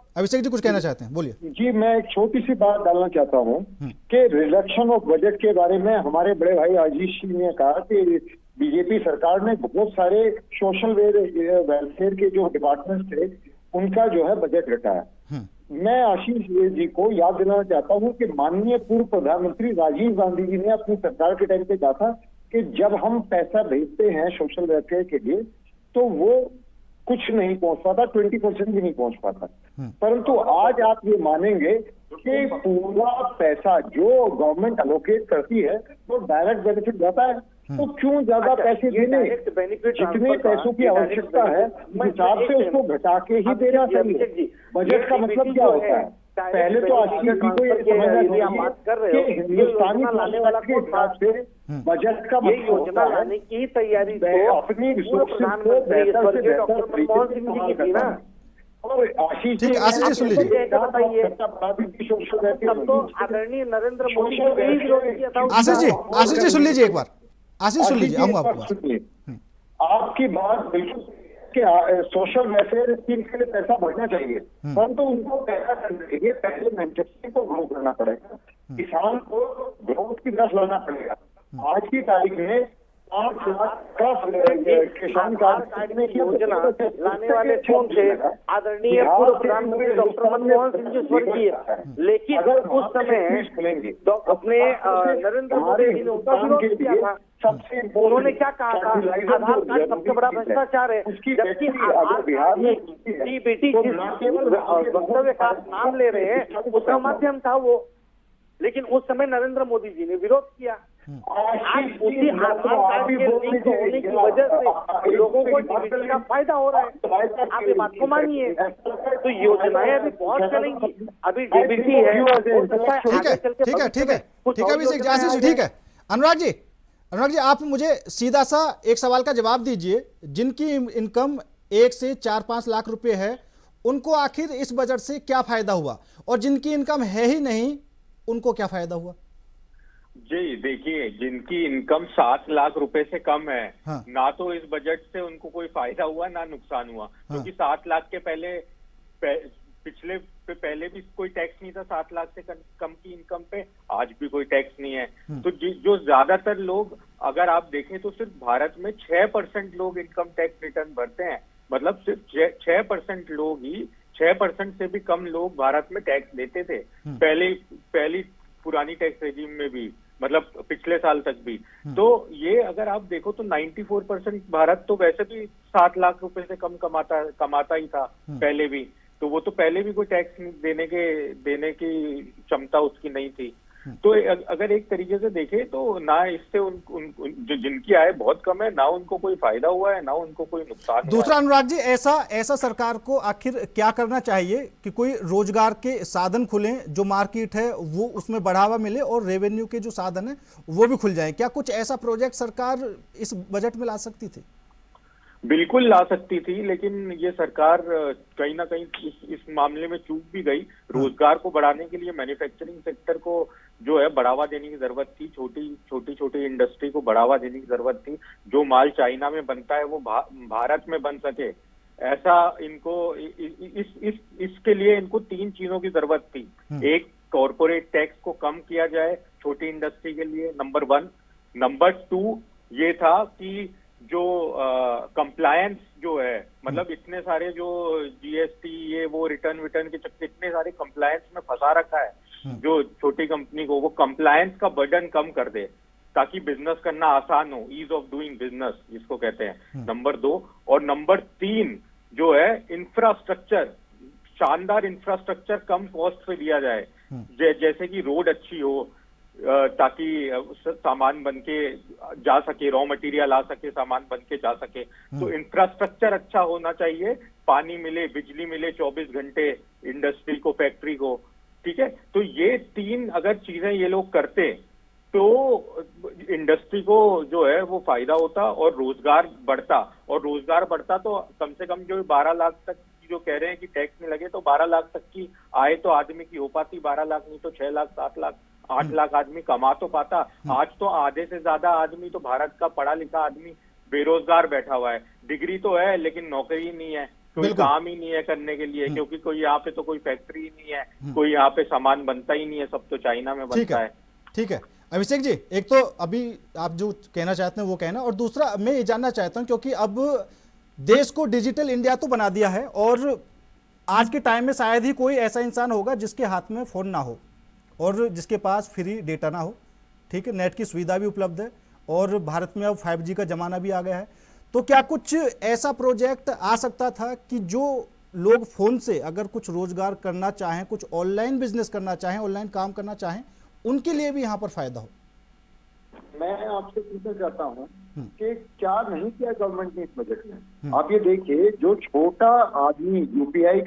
अभिषेक जी कुछ कहना चाहते हैं, बोलिए। जी मैं एक छोटी सी बात डालना चाहता हूँ कि रिडक्शन ऑफ बजट के बारे में हमारे बड़े भाई आशीष जी ने कहा कि बीजेपी सरकार ने बहुत सारे सोशल वेलफेयर के जो डिपार्टमेंट्स थे उनका जो है बजट घटाया। मैं आशीष जी को याद दिलाना चाहता हूँ कि माननीय पूर्व प्रधानमंत्री राजीव गांधी जी ने अपनी सरकार के टाइम पे कहा था कि जब हम पैसा भेजते हैं सोशल वेलफेयर के लिए तो वो कुछ नहीं पहुंच पाता, 20% भी नहीं पहुंच पाता। परंतु आज आप ये मानेंगे कि पूरा पैसा जो गवर्नमेंट अलोकेट करती है वो डायरेक्ट बेनिफिट जाता है। तो क्यों ज्यादा पैसे देने, जितने पैसों की आवश्यकता है उस हिसाब से उसको घटा के ही देना चाहिए। बजट का मतलब क्या होता है? पहले तो आशीष जी को ये समझना चाहिए कि हिंदुस्तानी लाने वाला के हिसाब से बजट का ये योजना लाने की तैयारी अपनी प्रधानमंत्री डॉक्टर मनमोहन सिंह जी की थी ना। और आशीष जी सुन लीजिए, तब तो आदरणीय नरेंद्र मोदी ने भी विरोध किया था। आशीष जी सुन लीजिए एक बार, आशीष सुन लीजिए, आऊंगा आपको। आपकी बात बिल्कुल कि सोशल वेलफेयर स्कीम के लिए पैसा बढ़ना चाहिए, परंतु उनको पैसा करने के लिए पहले मैन्युफैक्चरिंग को ग्रो करना पड़ेगा, किसान को ग्रोथ की तरफ लाना पड़ेगा। आज की तारीख में 5 लाख का किसान कार्ड की योजना लाने वाले कौन थे? आदरणीय पूर्व प्रधानमंत्री डॉक्टर मनमोहन सिंह जी स्वर्गीय। लेकिन उस समय अपने नरेंद्र मोदी जी ने उनका विरोध किया था। सबसे उन्होंने क्या कहा था? आधार कार्ड सबसे बड़ा भ्रष्टाचार है, जबकि आधार बेटी जिस वक्तव्य का नाम ले रहे हैं उसका माध्यम था वो, लेकिन उस समय नरेंद्र मोदी जी ने विरोध किया। आज उसी आधार कार्ड के लिंक होने की वजह से लोगों को डीबीटी का फायदा हो रहा है। आप ये बात को मानिए। तो योजनाएं अभी बहुत चलेंगी। अभी डीबीटी है, हो सकता है आगे चल के ठीक है अभिषेक जी, आशीष जी, ठीक है। अनुराग जी आप मुझे सीधा सा एक सवाल का जवाब दीजिए। जिनकी इनकम 1 से 4-5 लाख रुपए है, उनको आखिर इस बजट से क्या फायदा हुआ, और जिनकी इनकम है ही नहीं उनको क्या फायदा हुआ? जी देखिए, जिनकी इनकम 7 लाख रुपए से कम है, हाँ। ना तो इस बजट से उनको कोई फायदा हुआ ना नुकसान हुआ, क्योंकि 7 लाख के पहले भी कोई टैक्स नहीं था 7 लाख से कम की इनकम पे, आज भी कोई टैक्स नहीं है। तो जो ज्यादातर लोग, अगर आप देखें तो सिर्फ भारत में 6% लोग इनकम टैक्स रिटर्न भरते हैं। मतलब सिर्फ 6% लोग ही, 6% से भी कम लोग भारत में टैक्स देते थे पहली पुरानी टैक्स रेजिम में भी, मतलब पिछले साल तक भी। तो ये अगर आप देखो तो 94% भारत तो वैसे भी 7 लाख रुपए से कम कमाता ही था पहले भी। तो वो तो पहले भी कोई टैक्स देने की क्षमता उसकी नहीं थी। तो अगर एक तरीके से देखें तो ना इससे जो जिनकी आय बहुत कम है, ना उनको कोई फायदा हुआ है, ना उनको कोई नुकसान हुआ दूसरा है। अनुराग जी, ऐसा सरकार को आखिर क्या करना चाहिए कि कोई रोजगार के साधन खुलें, जो मार्केट है वो उसमें बढ़ावा मिले और रेवेन्यू के जो साधन है वो भी खुल जाए? क्या कुछ ऐसा प्रोजेक्ट सरकार इस बजट में ला सकती थी? बिल्कुल ला सकती थी, लेकिन ये सरकार कहीं ना कहीं इस मामले में चूक भी गई। रोजगार को बढ़ाने के लिए मैन्युफैक्चरिंग सेक्टर को जो है बढ़ावा देने की जरूरत थी, छोटी इंडस्ट्री को बढ़ावा देने की जरूरत थी। जो माल चाइना में बनता है वो भारत में बन सके, ऐसा इनको इसके लिए इनको 3 चीजों की जरूरत थी। एक, कॉर्पोरेट टैक्स को कम किया जाए छोटी इंडस्ट्री के लिए, नंबर 1। नंबर 2 ये था कि जो कंप्लायंस जो है, मतलब इतने सारे जो जीएसटी ये वो रिटर्न के चक्कर, इतने सारे कंप्लायंस में फंसा रखा है जो छोटी कंपनी को, वो कंप्लायंस का बर्डन कम कर दे ताकि बिजनेस करना आसान हो, ईज ऑफ डूइंग बिजनेस जिसको कहते हैं, नंबर 2। और नंबर 3 जो है इंफ्रास्ट्रक्चर, शानदार इंफ्रास्ट्रक्चर कम कॉस्ट पे दिया जाए, जैसे कि रोड अच्छी हो ताकि सामान बन के जा सके, रॉ मटेरियल आ सके, सामान बन के जा सके। तो इंफ्रास्ट्रक्चर अच्छा होना चाहिए, पानी मिले, बिजली मिले 24 घंटे इंडस्ट्री को, फैक्ट्री को, ठीक है। तो ये 3 अगर चीजें ये लोग करते तो इंडस्ट्री को जो है वो फायदा होता और रोजगार बढ़ता तो कम से कम जो 12 लाख तक जो कह रहे हैं कि टैक्स नहीं लगे, तो 12 लाख तक की आय तो आदमी की हो पाती। 12 लाख नहीं तो 6 लाख, 7 लाख, 8 लाख आदमी कमा तो पाता। आज तो आधे से ज्यादा आदमी तो भारत का पढ़ा लिखा आदमी बेरोजगार बैठा हुआ है। डिग्री तो है लेकिन नौकरी नहीं है, कोई काम ही नहीं है करने के लिए, क्योंकि कोई यहाँ पे तो कोई फैक्ट्री ही नहीं है, कोई यहाँ पे सामान बनता ही नहीं है, सब तो चाइना में बनता है। ठीक है अभिषेक जी, एक तो अभी आप जो कहना चाहते हैं वो कहना, और दूसरा मैं ये जानना चाहता हूँ क्योंकि अब देश को डिजिटल इंडिया तो बना दिया है और आज के टाइम में शायद ही कोई ऐसा इंसान होगा जिसके हाथ में फ़ोन ना हो और जिसके पास फ्री डेटा ना हो, ठीक है। नेट की सुविधा भी उपलब्ध है और भारत में अब 5G का ज़माना भी आ गया है। तो क्या कुछ ऐसा प्रोजेक्ट आ सकता था कि जो लोग फ़ोन से अगर कुछ रोजगार करना चाहें, कुछ ऑनलाइन बिजनेस करना चाहें, ऑनलाइन काम करना चाहें, उनके लिए भी यहाँ पर फायदा हो? मैं आपसे पूछना चाहता हूँ कि क्या नहीं किया गवर्नमेंट ने इस बजट में? आप ये देखिए, जो छोटा आदमी यूपीआई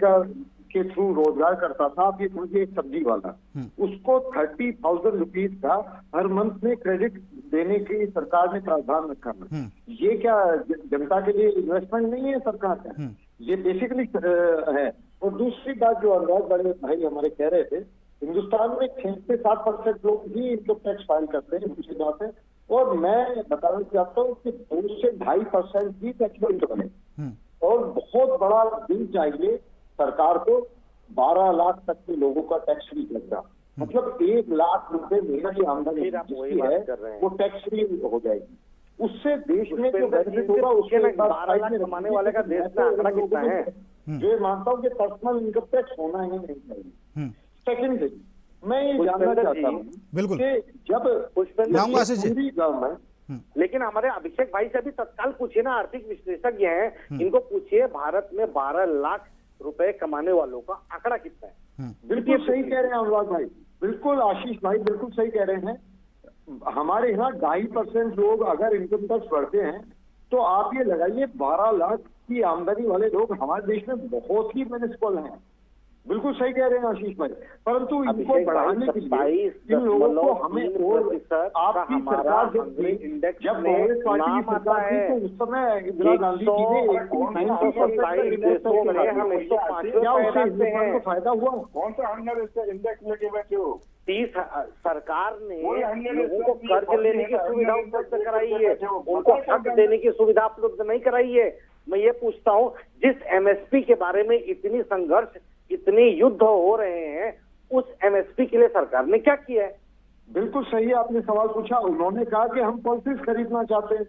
के थ्रू रोजगार करता था, आप ये समझिए एक सब्जी वाला, उसको 30,000 रुपीज का हर मंथ में क्रेडिट देने की सरकार ने प्रावधान रखा है। ये क्या जनता के लिए इन्वेस्टमेंट नहीं है सरकार का? ये बेसिकली है। और दूसरी बात जो अनुराग बड़े भाई हमारे कह रहे थे, हिंदुस्तान में 6 से 7% लोग ही इनकम टैक्स फाइल करते हैं, दूसरी बात है। और मैं बताना चाहता हूँ कि 2 से 2.5% ही टैक्सेबल इनकम है और बहुत बड़ा बिल चाहिए सरकार को 12 लाख तक के लोगों का टैक्स फ्री करना। मतलब 1 लाख रुपए महीने की आमदनी जिसकी है वो टैक्स फ्री हो जाएगी। उससे देश में जो पुष्पेंद्र जी बेनिफिट से होगा पूछिए उसके ना, एक बार 12 लाख कमाने वाले का देश में आंकड़ा कितना है? जो ये मानता हूँ कि पर्सनल इनकम टैक्स होना ही नहीं चाहिए। सेकंड थिंग, मैं ये जानना पुष्पेंद्र चाहता जी, हूँ बिल्कुल। कि जब पुष्पेंद्र लाऊंगा आशीष जी। पूरी गवर्नमेंट, लेकिन हमारे अभिषेक भाई से भी तत्काल पूछिए ना, आर्थिक विश्लेषज्ञ हैं, इनको पूछिए भारत में 12 लाख रुपए कमाने वालों का आंकड़ा कितना है? बिल्कुल सही कह रहे हैं अनुराग भाई, बिल्कुल आशीष भाई बिल्कुल सही कह रहे हैं। हमारे यहाँ 2.5% लोग अगर इनकम टैक्स भरते हैं तो आप ये लगाइए 12 लाख की आमदनी वाले लोग हमारे देश में बहुत ही म्युनिसिपल हैं। बिल्कुल सही कह रहे हैं आशीष भाई, परंतु इनको अभिषेक बढ़ाने के भाई, लिए इन लोगों को हमें और 27% आपकी हमारा सरकार जब हंगरी इंडेक्स जब में कांग्रेस पार्टी की नाम सरकार आता थी है। तो उस समय इंदिरा गांधी जी ने 127 देशों में हम 105 क्या उससे पैदा से हिंदुस्तान को हैं। फायदा हुआ? कौन सा हंगर इंडेक्स लेके बैठे हो? 30 सरकार ने लोगों को कर्ज लेने की सुविधा उपलब्ध कराई है, उनको हक देने की सुविधा उपलब्ध नहीं कराई है। मैं ये पूछता हूँ, जिस एमएसपी के बारे में इतनी संघर्ष, इतने युद्ध हो रहे हैं, उस एमएसपी के लिए सरकार ने क्या किया है? बिल्कुल सही आपने सवाल पूछा। उन्होंने कहा कि हम पल्सेस खरीदना चाहते हैं।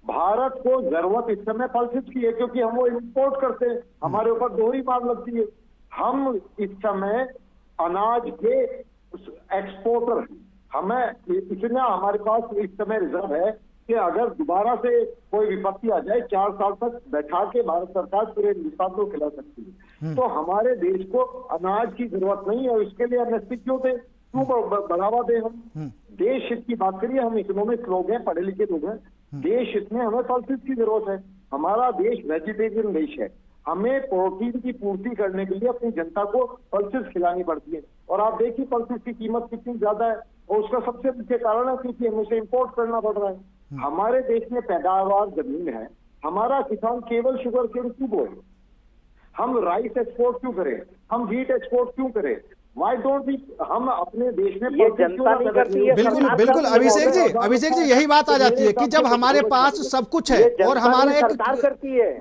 भारत को जरूरत इस समय पल्सेस की है क्योंकि हम वो इंपोर्ट करते हैं, हमारे ऊपर दोहरी मार लगती है। हम इस समय अनाज के एक्सपोर्टर हैं। हमें इतना हमारे पास इस समय रिजर्व है कि अगर दोबारा से कोई विपत्ति आ जाए 4 साल तक बैठा के भारत सरकार पूरे हिंदुस्तान को खिला सकती है। तो हमारे देश को अनाज की जरूरत नहीं है, इसके लिए एमएसपी क्यों दे, क्यों बढ़ावा दे? हम देश हित की बात करिए, हम इकोनॉमिक्स लोग हैं, पढ़े लिखे लोग हैं। देश हित में हमें पल्सेस की जरूरत है। हमारा देश वेजिटेरियन देश है, हमें प्रोटीन की पूर्ति करने के लिए अपनी जनता को पल्सेस खिलानी पड़ती है। और आप देखिए पल्सेस की कीमत कितनी ज्यादा है, और उसका सबसे मुख्य कारण है क्योंकि हमें उसे इंपोर्ट करना पड़ रहा है। हमारे देश में पैदावार जमीन है, हमारा किसान केवल शुगर केन क्यों बोए? हम राइस एक्सपोर्ट क्यों करें? हम व्हीट एक्सपोर्ट क्यों करें? वाई डोंट वी हम अपने देश में ये जनता नहीं करती है। बिल्कुल सरकार बिल्कुल करती है। अभिषेक जी यही बात आ जाती है कि जब हमारे पास सब कुछ है और हमारा सरकार एक करती है।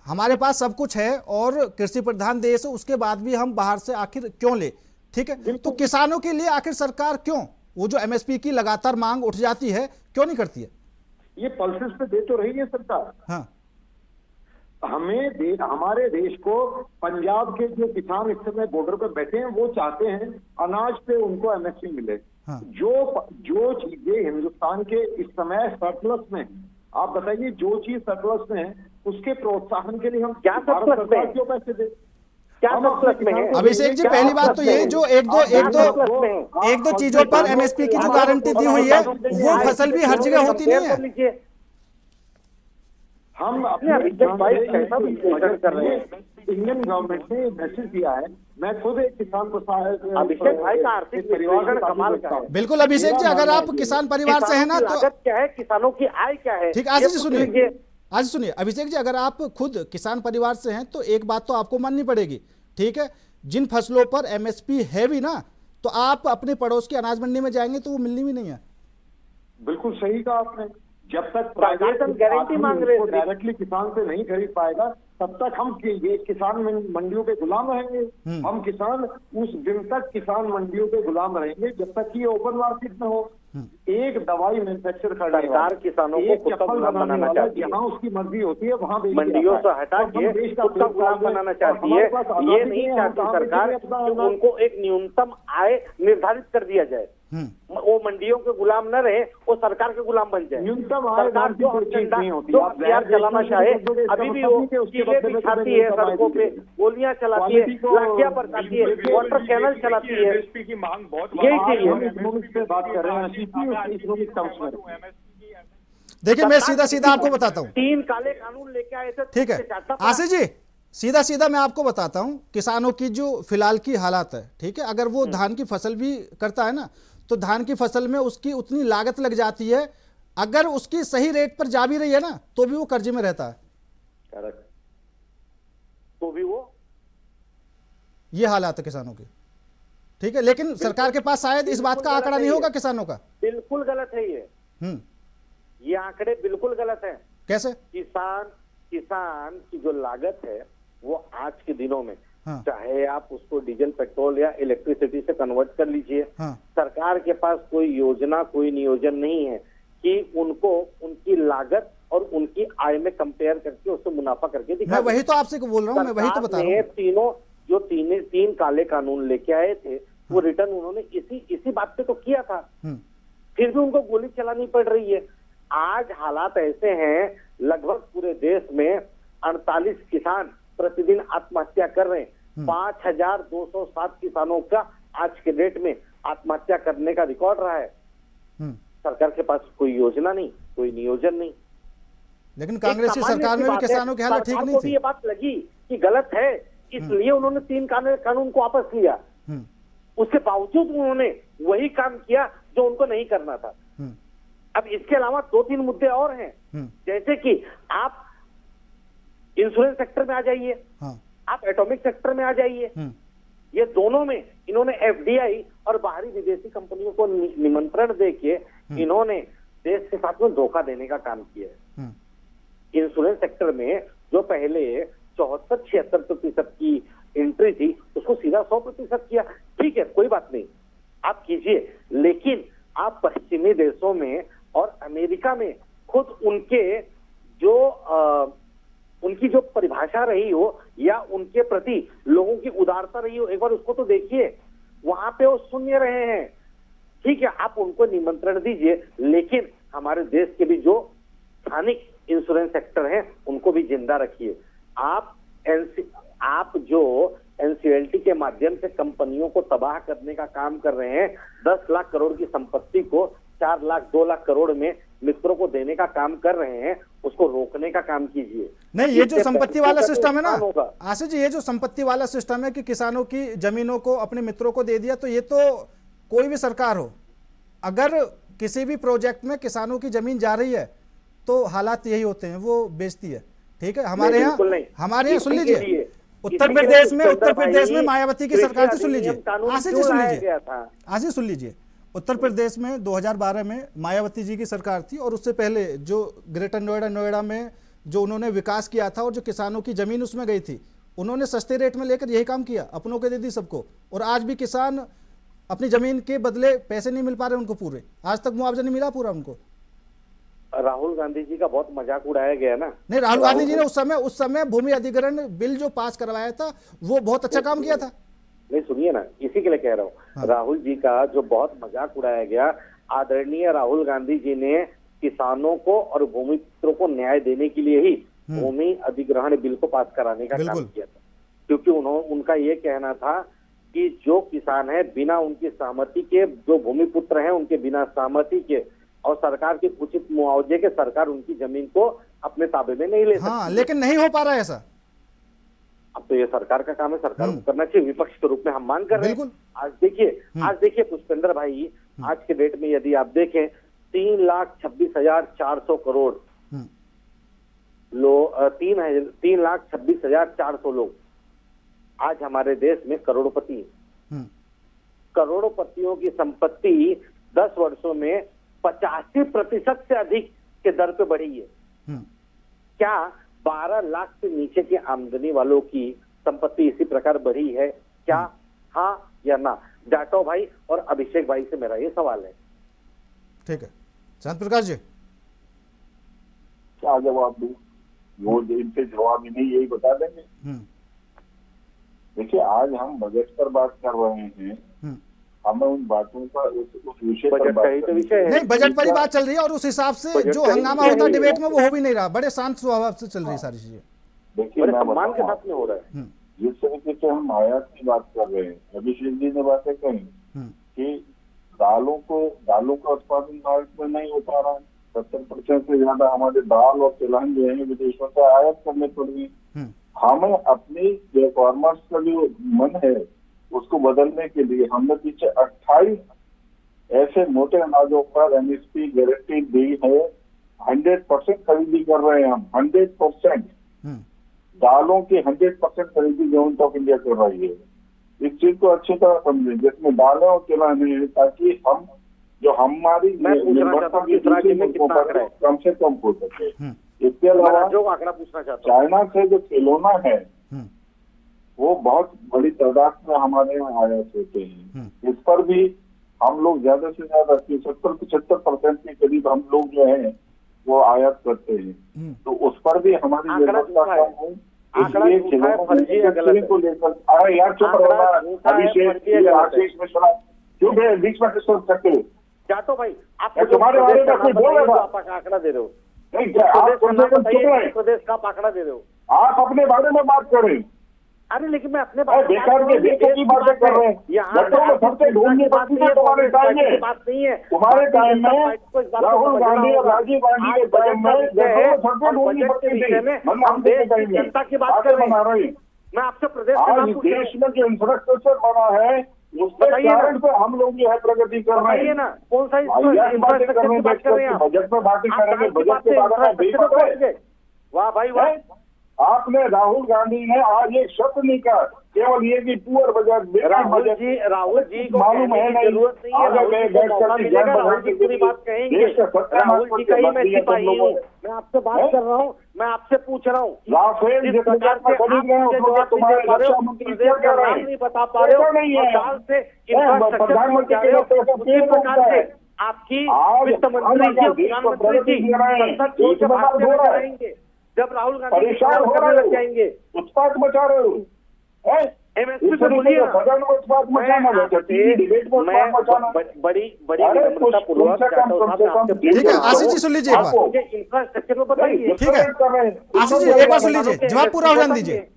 हमारे पास सब कुछ है और कृषि प्रधान देश है, उसके बाद भी हम बाहर से आखिर क्यों ले? ठीक है, तो किसानों के लिए आखिर सरकार क्यों वो जो एमएसपी की लगातार मांग उठ जाती है क्यों नहीं करती है? ये पल्सेस पे दे तो रही है सरकार। हाँ, हमारे देश को पंजाब के जो किसान इस समय बॉर्डर पर बैठे हैं वो चाहते हैं अनाज पे उनको एमएसपी मिले। हाँ। जो चीजें हिंदुस्तान के इस समय सरप्लस में, आप बताइए जो चीज सरप्लस में है उसके प्रोत्साहन के लिए हम क्या भारत सरप्लस सरकार में? क्यों पैसे दे? क्या हम अपने सरप्लस में है? किसानों को अभिषेक जी क्या पहली बात तो ये जो एक दो चीजों पर एमएसपी की जो गारंटी दी हुई है वो फसल भी हर जगह होती नहीं है। हम अपने अभिषेक भाई कैसा विश्लेषण कर रहे हैं? इंडियन गवर्नमेंट ने मैसेज दिया है। मैं खुद एक किसान अभिषेक भाई का आर्थिक विश्लेषण कमाल का है। बिल्कुल अभिषेक जी, अगर आप किसान परिवार से हैं ना तो लागत क्या है, किसानों की आय क्या है? ठीक, आज सुनिए अभिषेक जी, अगर आप खुद किसान परिवार से हैं तो एक बात तो आपको माननी पड़ेगी, ठीक है, जिन फसलों पर एमएसपी है भी ना तो आप अपने पड़ोस की अनाज मंडी में जाएंगे तो वो मिलनी भी नहीं है। बिल्कुल सही कहा आपने। जब तक गारंटी मांग रहे थे, डायरेक्टली किसान से नहीं खरीद पाएगा तब तक हम ये किसान मंडियों के गुलाम रहेंगे। हम किसान उस दिन तक किसान मंडियों के गुलाम रहेंगे जब तक कि ओपन मार्केट में हो। एक दवाई मैन्युफैक्चर करने सरकार किसानों को खुद का गुलाम बनाना चाहती है। जहाँ उसकी मर्जी होती है वहाँ मंडियों से हटा के खुद का गुलाम बनाना चाहती है। ये नहीं चाहती सरकार कि उनको एक न्यूनतम आय निर्धारित कर दिया जाए, वो मंडियों के गुलाम न रहे, वो सरकार के गुलाम बन जाए। न्यूनतम आय सरकार जो हथियार चलाना चाहे, अभी भी वो कीड़े बिछाती है, सड़कों पे गोलियां चलाती है, लाठियां बरसाती है, वाटर कैनल चलाती है। एमएसपी की मांग बहुत यही चाहिए। इकोनॉमिक्स पे बात कर रहे हैं, इकोनॉमिक टर्म्स में। देखिए मैं सीधा आपको बताता हूँ, 3 काले कानून लेके आए थे। ठीक है आशीष जी, सीधा मैं आपको बताता हूं किसानों की जो फिलहाल की हालात है, ठीक है, अगर वो धान की फसल भी करता है ना तो धान की फसल में उसकी उतनी लागत लग जाती है, अगर उसकी सही रेट पर जा भी रही है ना तो भी वो कर्जे में रहता है। तो भी वो ये हालात है किसानों की, ठीक है, लेकिन सरकार के पास शायद इस बात का आंकड़ा नहीं होगा किसानों का। बिल्कुल गलत है ये आंकड़े बिल्कुल गलत है। कैसे? किसान की जो लागत है वो आज के दिनों में, हाँ। चाहे आप उसको डीजल पेट्रोल या इलेक्ट्रिसिटी से कन्वर्ट कर लीजिए, हाँ। सरकार के पास कोई योजना कोई नियोजन नहीं है कि उनको उनकी लागत और उनकी आय में कंपेयर करके उससे मुनाफा करके मैं दिखा। वही तो आपसे बोल रहा हूँ, मैं वही तो बता रहा हूँ। तीनों जो तीन काले कानून लेके आए थे वो रिटर्न उन्होंने इसी बात पे तो किया था, फिर भी उनको गोली चलानी पड़ रही है। आज हालात ऐसे हैं, लगभग पूरे देश में 48 किसान प्रतिदिन आत्महत्या कर रहे हैं। 5207 किसानों का आज के डेट में आत्महत्या करने का रिकॉर्ड रहा है। सरकार के पास कोई योजना नहीं, कोई नियोजन नहीं। लेकिन कांग्रेस की सरकार में भी किसानों की हालत ठीक नहीं थी। ये बात लगी कि गलत है, इसलिए उन्होंने 3 कानून को वापस लिया। उसके बावजूद उन्होंने वही काम किया जो उनको नहीं करना था। अब इसके अलावा 2-3 मुद्दे और हैं, जैसे कि आप इंश्योरेंस सेक्टर में आ जाइए, आप एटॉमिक सेक्टर में आ जाइए। ये दोनों में इन्होंने एफडीआई और बाहरी विदेशी कंपनियों को निमंत्रण देके इन्होंने देश के साथ में धोखा देने का काम किया है। इंश्योरेंस सेक्टर में जो पहले 74-76% की एंट्री थी, उसको सीधा 100% किया। ठीक है, कोई बात नहीं, आप कीजिए, लेकिन आप पश्चिमी देशों में और अमेरिका में खुद उनकी जो परिभाषा रही हो या उनके प्रति लोगों की उदारता रही हो, एक बार उसको तो देखिए। वहां पे वो सुन रहे हैं। ठीक है, आप उनको निमंत्रण दीजिए, लेकिन हमारे देश के भी जो स्थानिक इंश्योरेंस सेक्टर हैं उनको भी जिंदा रखिए। आप जो एनसीएलटी के माध्यम से कंपनियों को तबाह करने का काम कर रहे हैं, 10 लाख करोड़ की संपत्ति को 4 लाख 2 लाख करोड़ में मित्रों को देने का काम कर रहे हैं, उसको रोकने का काम कीजिए। नहीं, ये जो संपत्ति वाला सिस्टम है ना आशीष जी, ये जो संपत्ति वाला सिस्टम है कि किसानों की जमीनों को अपने मित्रों को दे दिया, तो ये तो कोई भी सरकार हो, अगर किसी भी प्रोजेक्ट में किसानों की जमीन जा रही है तो हालात यही होते हैं, वो बेचती है। ठीक है, हमारे यहाँ सुन लीजिए, उत्तर प्रदेश में मायावती की सरकार थी। सुन लीजिए आशीष जी, सुन लीजिए, उत्तर प्रदेश में 2012 में मायावती जी की सरकार थी, और उससे पहले जो ग्रेटर नोएडा में जो उन्होंने विकास किया था और जो किसानों की जमीन उसमें गई थी, उन्होंने सस्ते रेट में लेकर यही काम किया, अपनों को दे दी सबको। और आज भी किसान अपनी जमीन के बदले पैसे नहीं मिल पा रहे उनको, पूरे आज तक मुआवजा नहीं मिला पूरा उनको। राहुल गांधी जी का बहुत मजाक उड़ाया गया ना। नहीं, राहुल गांधी जी ने उस समय भूमि अधिग्रहण बिल जो पास करवाया था वो बहुत अच्छा काम किया था। नहीं, सुनिए ना, इसी के लिए कह रहा हूँ। राहुल जी का जो बहुत मजाक उड़ाया गया, आदरणीय राहुल गांधी जी ने किसानों को और भूमि पुत्रों को न्याय देने के लिए ही भूमि अधिग्रहण बिल को पास कराने का काम किया था, क्योंकि उनका ये कहना था कि जो किसान है बिना उनकी सहमति के, जो भूमि पुत्र हैं उनके बिना सहमति के और सरकार के उचित मुआवजे के, सरकार उनकी जमीन को अपने ताबे में नहीं ले सकती। लेकिन नहीं हो पा रहा है ऐसा। अब तो ये सरकार का काम है, सरकार को करना चाहिए। विपक्ष के रूप में हम मांग कर रहे हैं। आज देखिए पुष्पेंद्र भाई, आज के डेट में यदि आप देखें 3,26,400 करोड़ लोग, 3,26,400 लोग आज हमारे देश में करोड़पति हैं। करोड़पतियों की संपत्ति 10 वर्षों में 85% से अधिक के दर पे बढ़ी है। क्या 12 लाख से नीचे की आमदनी वालों की संपत्ति इसी प्रकार बढ़ी है क्या? हाँ या ना? जाटव भाई और अभिषेक भाई से मेरा ये सवाल है। ठीक है, चांद प्रकाश जी, क्या जवाब दूं? वो इनसे जवाब ही नहीं, यही बता देंगे। देखिए, आज हम बजट पर बात कर रहे हैं, हमें उन बातों पर उस विषय पर बात नहीं, बजट पर ही बात चल रही है और उस हिसाब से जो हंगामा होता है डिबेट में वो हो भी नहीं रहा, बड़े शांत स्वभाव से चल रही है सारी चीजें। देखिए, सम्मान के साथ में हो रहा है। जिस तरीके से हम आयात की बात कर रहे हैं, अभिषेक जी ने बातें कही कि दालों का उत्पादन भारत में नहीं हो पा रहा है। 70% से ज्यादा हमारे दाल और तिलहन जो है विदेशों से आयात करने पड़ रही। हमें अपनी जो फार्मर्स का जो मन है उसको बदलने के लिए हमने पीछे 28 ऐसे मोटे अनाजों पर एमएसपी गारंटी दी है। 100% खरीदी कर रहे हैं हम, 100%। दालों की 100% खरीदी गवर्नमेंट ऑफ इंडिया कर रही है। इस चीज को अच्छी तरह समझें, जिसमें दालें और तिलहन है, ताकि हम जो हमारी कम से कम हो सके। इसके अलावा जो आंकड़ा पूछना चाहता हूं, चाइना से जो खिलौना है वो बहुत बड़ी तादाद में हमारे यहाँ आयात होते हैं। इस पर भी हम लोग ज्यादा से ज्यादा 70-75% के करीब हम लोग जो है वो आयात करते हैं। तो उस पर भी हमारी व्यवस्था कम है। इसलिए खिलौनों को लेकर अरे यार चुप रहो, अभिषेक आशीष मिश्रा क्यों बीच में डिस्टर्ब करते हो? जातो भाई आप तुम्हारे बारे में कोई बोल रहा आप आंकड़ा दे रहे हो, नहीं, आप प्रदेश का आप आंकड़ा दे रहे हो, आप अपने बारे में बात करें। अरे लेकिन मैं अपने बारे में बेकार के बेटे की बातें कर रहे हैं। यहाँ सबसे ढूंढनी पड़ती है तुम्हारे टाइम में, बात नहीं है तुम्हारे टाइम में राहुल गांधी और राजीव गांधी के टाइम में सबसे ढूंढनी पड़ती थी। जनता की बात कर बना रही, मैं आपसे प्रदेश आज देश में जो इंफ्रास्ट्रक्चर बना है उसके कारण से हम लोग जो है प्रगति कर रहे हैं ना। कौन सा इंफ्रास्ट्रक्चर की बात कर रहे हैं? बजट में बातें करेंगे, बजट के बारे में बेखबर। वाह भाई वाह, आपने राहुल गांधी ने आज एक शब्द नहीं कहा, केवल ये कि पुअर बजट। राहुल जी को मालूम है नहीं, जरूरत नहीं है, राहुल जी पूरी बात कहेंगे। राहुल जी का ही मैं सिपाही हूँ, मैं आपसे बात कर रहा हूँ, मैं आपसे पूछ रहा हूँ राफेल जिस प्रकार से खरीद रहे हो तुम्हारे रक्षा मंत्री क्या कर रहे हैं? नहीं बता पा रहे हो, नहीं है प्रधानमंत्री आपकी वित्त मंत्री प्रधानमंत्री जी संसद कराएंगे जब राहुल गांधी परेशान हो रहे लग जाएंगे, उत्पात मचा रहे हो। एमएसपी से बोलिए बड़ी विनम्रतापूर्वक। ठीक है आशीष जी सुन लीजिए एक बार, इंफ्रास्ट्रक्चर में बताइए। ठीक है आशीष जी एक बार सुन लीजिए, जवाब पूरा हो जाने दीजिए।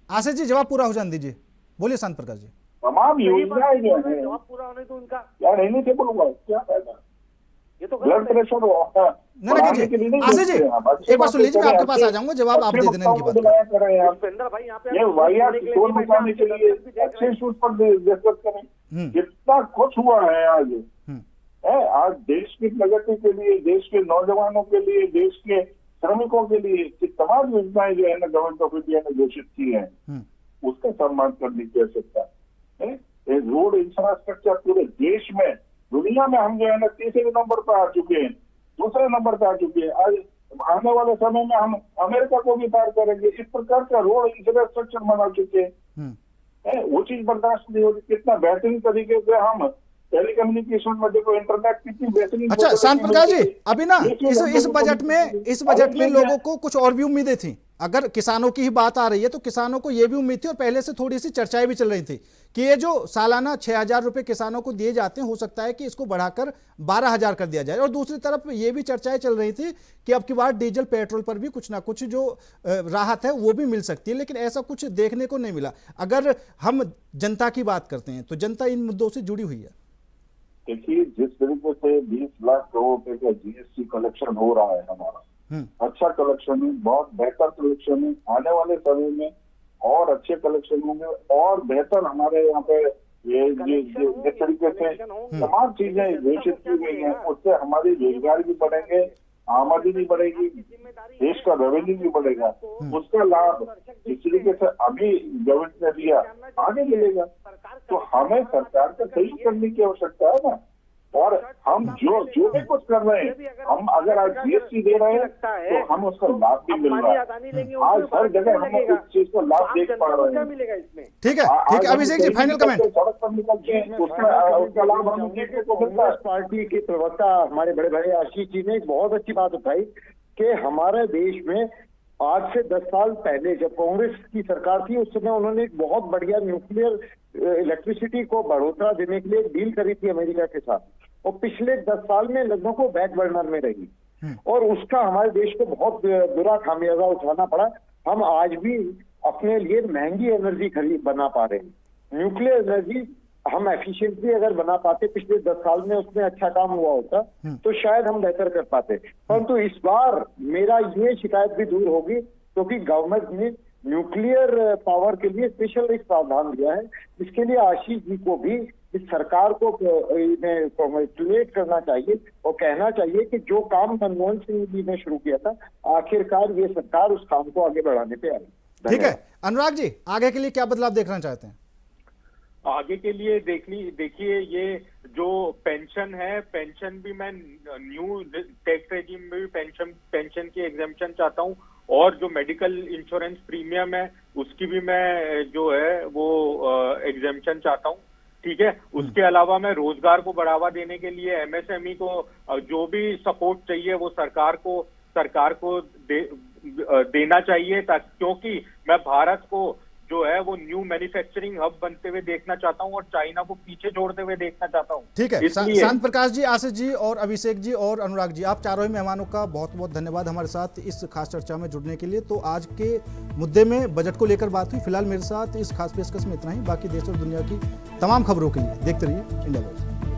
आशीष जी जवाब पूरा हो जाने दीजिए, बोलिए शांत प्रकाश जी। तमाम योजनाएं जो है जवाब पूरा होने तो उनका यार नहीं से बोलूंगा क्या फायदा, ये तो ब्लड प्रेशर कीजिए। आशीष जी एक बार सुन लीजिए, मैं आपके पास आ जाऊंगा, जवाब आप दे देना इनकी बात। भूपेंद्र भाई यहाँ पे ये वाहियात शोर मचाने के लिए अच्छे इश्यूज पर डिस्कस करें। कितना कुछ हुआ है आज आज देश की प्रगति के लिए, देश के नौजवानों के लिए, देश के श्रमिकों के लिए तमाम योजनाएं जो है ना गवर्नमेंट ऑफ इंडिया ने घोषित की है, उसका सम्मान करने की आवश्यकता है। रोड इंफ्रास्ट्रक्चर पूरे देश में, दुनिया में हम जो है ना तीसरे नंबर पर आ चुके हैं, दूसरे नंबर पर आ चुके हैं। आज आने वाले समय में हम अमेरिका को भी पार करेंगे। इस प्रकार का रोड इंफ्रास्ट्रक्चर बना चुके हैं, वो चीज बर्दाश्त नहीं होती। कितना बेहतरीन तरीके से हम टेलीकम्युनिकेशन में देखो, इंटरनेट कितनी बेहतरीन। अच्छा शांत प्रकाश जी, अभी ना इस बजट में लोगों को कुछ और भी उम्मीदें थी। अगर किसानों की ही बात आ रही है तो किसानों को यह भी उम्मीद थी, और पहले से थोड़ी सी चर्चाएं भी चल रही थी कि ये जो सालाना 6,000 रुपए किसानों को दिए जाते हैं, हो सकता है कि इसको बढ़ाकर 12,000 कर दिया जाए। और दूसरी तरफ ये भी चर्चाएं चल रही थी कि अब की बार डीजल पेट्रोल पर भी कुछ ना कुछ जो राहत है वो भी मिल सकती है, लेकिन ऐसा कुछ देखने को नहीं मिला। अगर हम जनता की बात करते हैं तो जनता इन मुद्दों से जुड़ी हुई है। देखिए जिस तरीके से 20 लाख करोड़ रुपए का जीएसटी कलेक्शन हो रहा है हमारा, अच्छा कलेक्शन है, बहुत बेहतर कलेक्शन है। आने वाले समय में और अच्छे कलेक्शन होंगे और बेहतर हमारे यहाँ पे ये जिस तरीके से तमाम चीजें घोषित की गई हैं, उससे हमारी रोजगार भी बढ़ेंगे, आमदनी भी बढ़ेगी, देश का रेवेन्यू भी बढ़ेगा। उसका लाभ जिस तरीके से अभी गवर्नमेंट ने दिया आगे मिलेगा। तो हमें सरकार का सही करने की आवश्यकता है ना। और हम जो भी कुछ कर रहे हैं, हम अगर आज जीएसटी दे रहे हैं तो हम उसका लाभ भी मिल रहा है। आज हर जगह हम उस चीज को लाभ देख पा रहे हैं। ठीक है अभिषेक जी फाइनल कमेंट। सड़क पर निकलते हैं उसका लाभ हमें देखने को मिलता है। पार्टी के प्रवक्ता हमारे बड़े भाई आशीष जी ने एक बहुत अच्छी बात उठाई कि हमारे देश में आज से 10 साल पहले जब कांग्रेस की सरकार थी, उस समय उन्होंने एक बहुत बढ़िया न्यूक्लियर इलेक्ट्रिसिटी को बढ़ोतरा देने के लिए डील करी थी अमेरिका के साथ, और पिछले 10 साल में लगभग वो बैक बर्नर में रही, और उसका हमारे देश को बहुत बुरा खामियाजा उठाना पड़ा। हम आज भी अपने लिए महंगी एनर्जी बना पा रहे हैं। न्यूक्लियर एनर्जी हम एफिशिएंटली अगर बना पाते, पिछले 10 साल में उसमें अच्छा काम हुआ होता तो शायद हम बेहतर कर पाते। परंतु इस बार मेरा ये शिकायत भी दूर होगी क्योंकि गवर्नमेंट ने न्यूक्लियर पावर के लिए स्पेशल एक प्रावधान दिया है, जिसके लिए आशीष जी को भी इस सरकार को कॉन्ग्रेचुलेट करना चाहिए और कहना चाहिए कि जो काम मनमोहन सिंह जी ने शुरू किया था, आखिरकार ये सरकार उस काम को आगे बढ़ाने पे आई। ठीक है अनुराग जी, आगे के लिए क्या बदलाव देखना चाहते हैं? आगे के लिए देखिए ये जो पेंशन है, पेंशन भी मैं न्यू टैक्स रेजिम में भी पेंशन की एग्जेम्पशन चाहता हूँ, और जो मेडिकल इंश्योरेंस प्रीमियम है उसकी भी मैं जो है वो एग्जेम्पशन चाहता हूँ। ठीक है। उसके अलावा मैं रोजगार को बढ़ावा देने के लिए एमएसएमई को जो भी सपोर्ट चाहिए वो सरकार को देना चाहिए, क्योंकि मैं भारत को जो है वो न्यू मैन्युफैक्चरिंग हब बनते हुए देखना चाहता हूं और चाइना को पीछे छोड़ते हुए देखना चाहता हूं। ठीक है, इसलिए शांत प्रकाश जी, आशीष जी और अभिषेक जी और अनुराग जी, आप चारों ही मेहमानों का बहुत बहुत धन्यवाद हमारे साथ इस खास चर्चा में जुड़ने के लिए। तो आज के मुद्दे में बजट को लेकर बात हुई। फिलहाल मेरे साथ इस खास पेशकश में इतना ही। बाकी देश और दुनिया की तमाम खबरों के लिए देखते रहिए इंडिया वॉइस।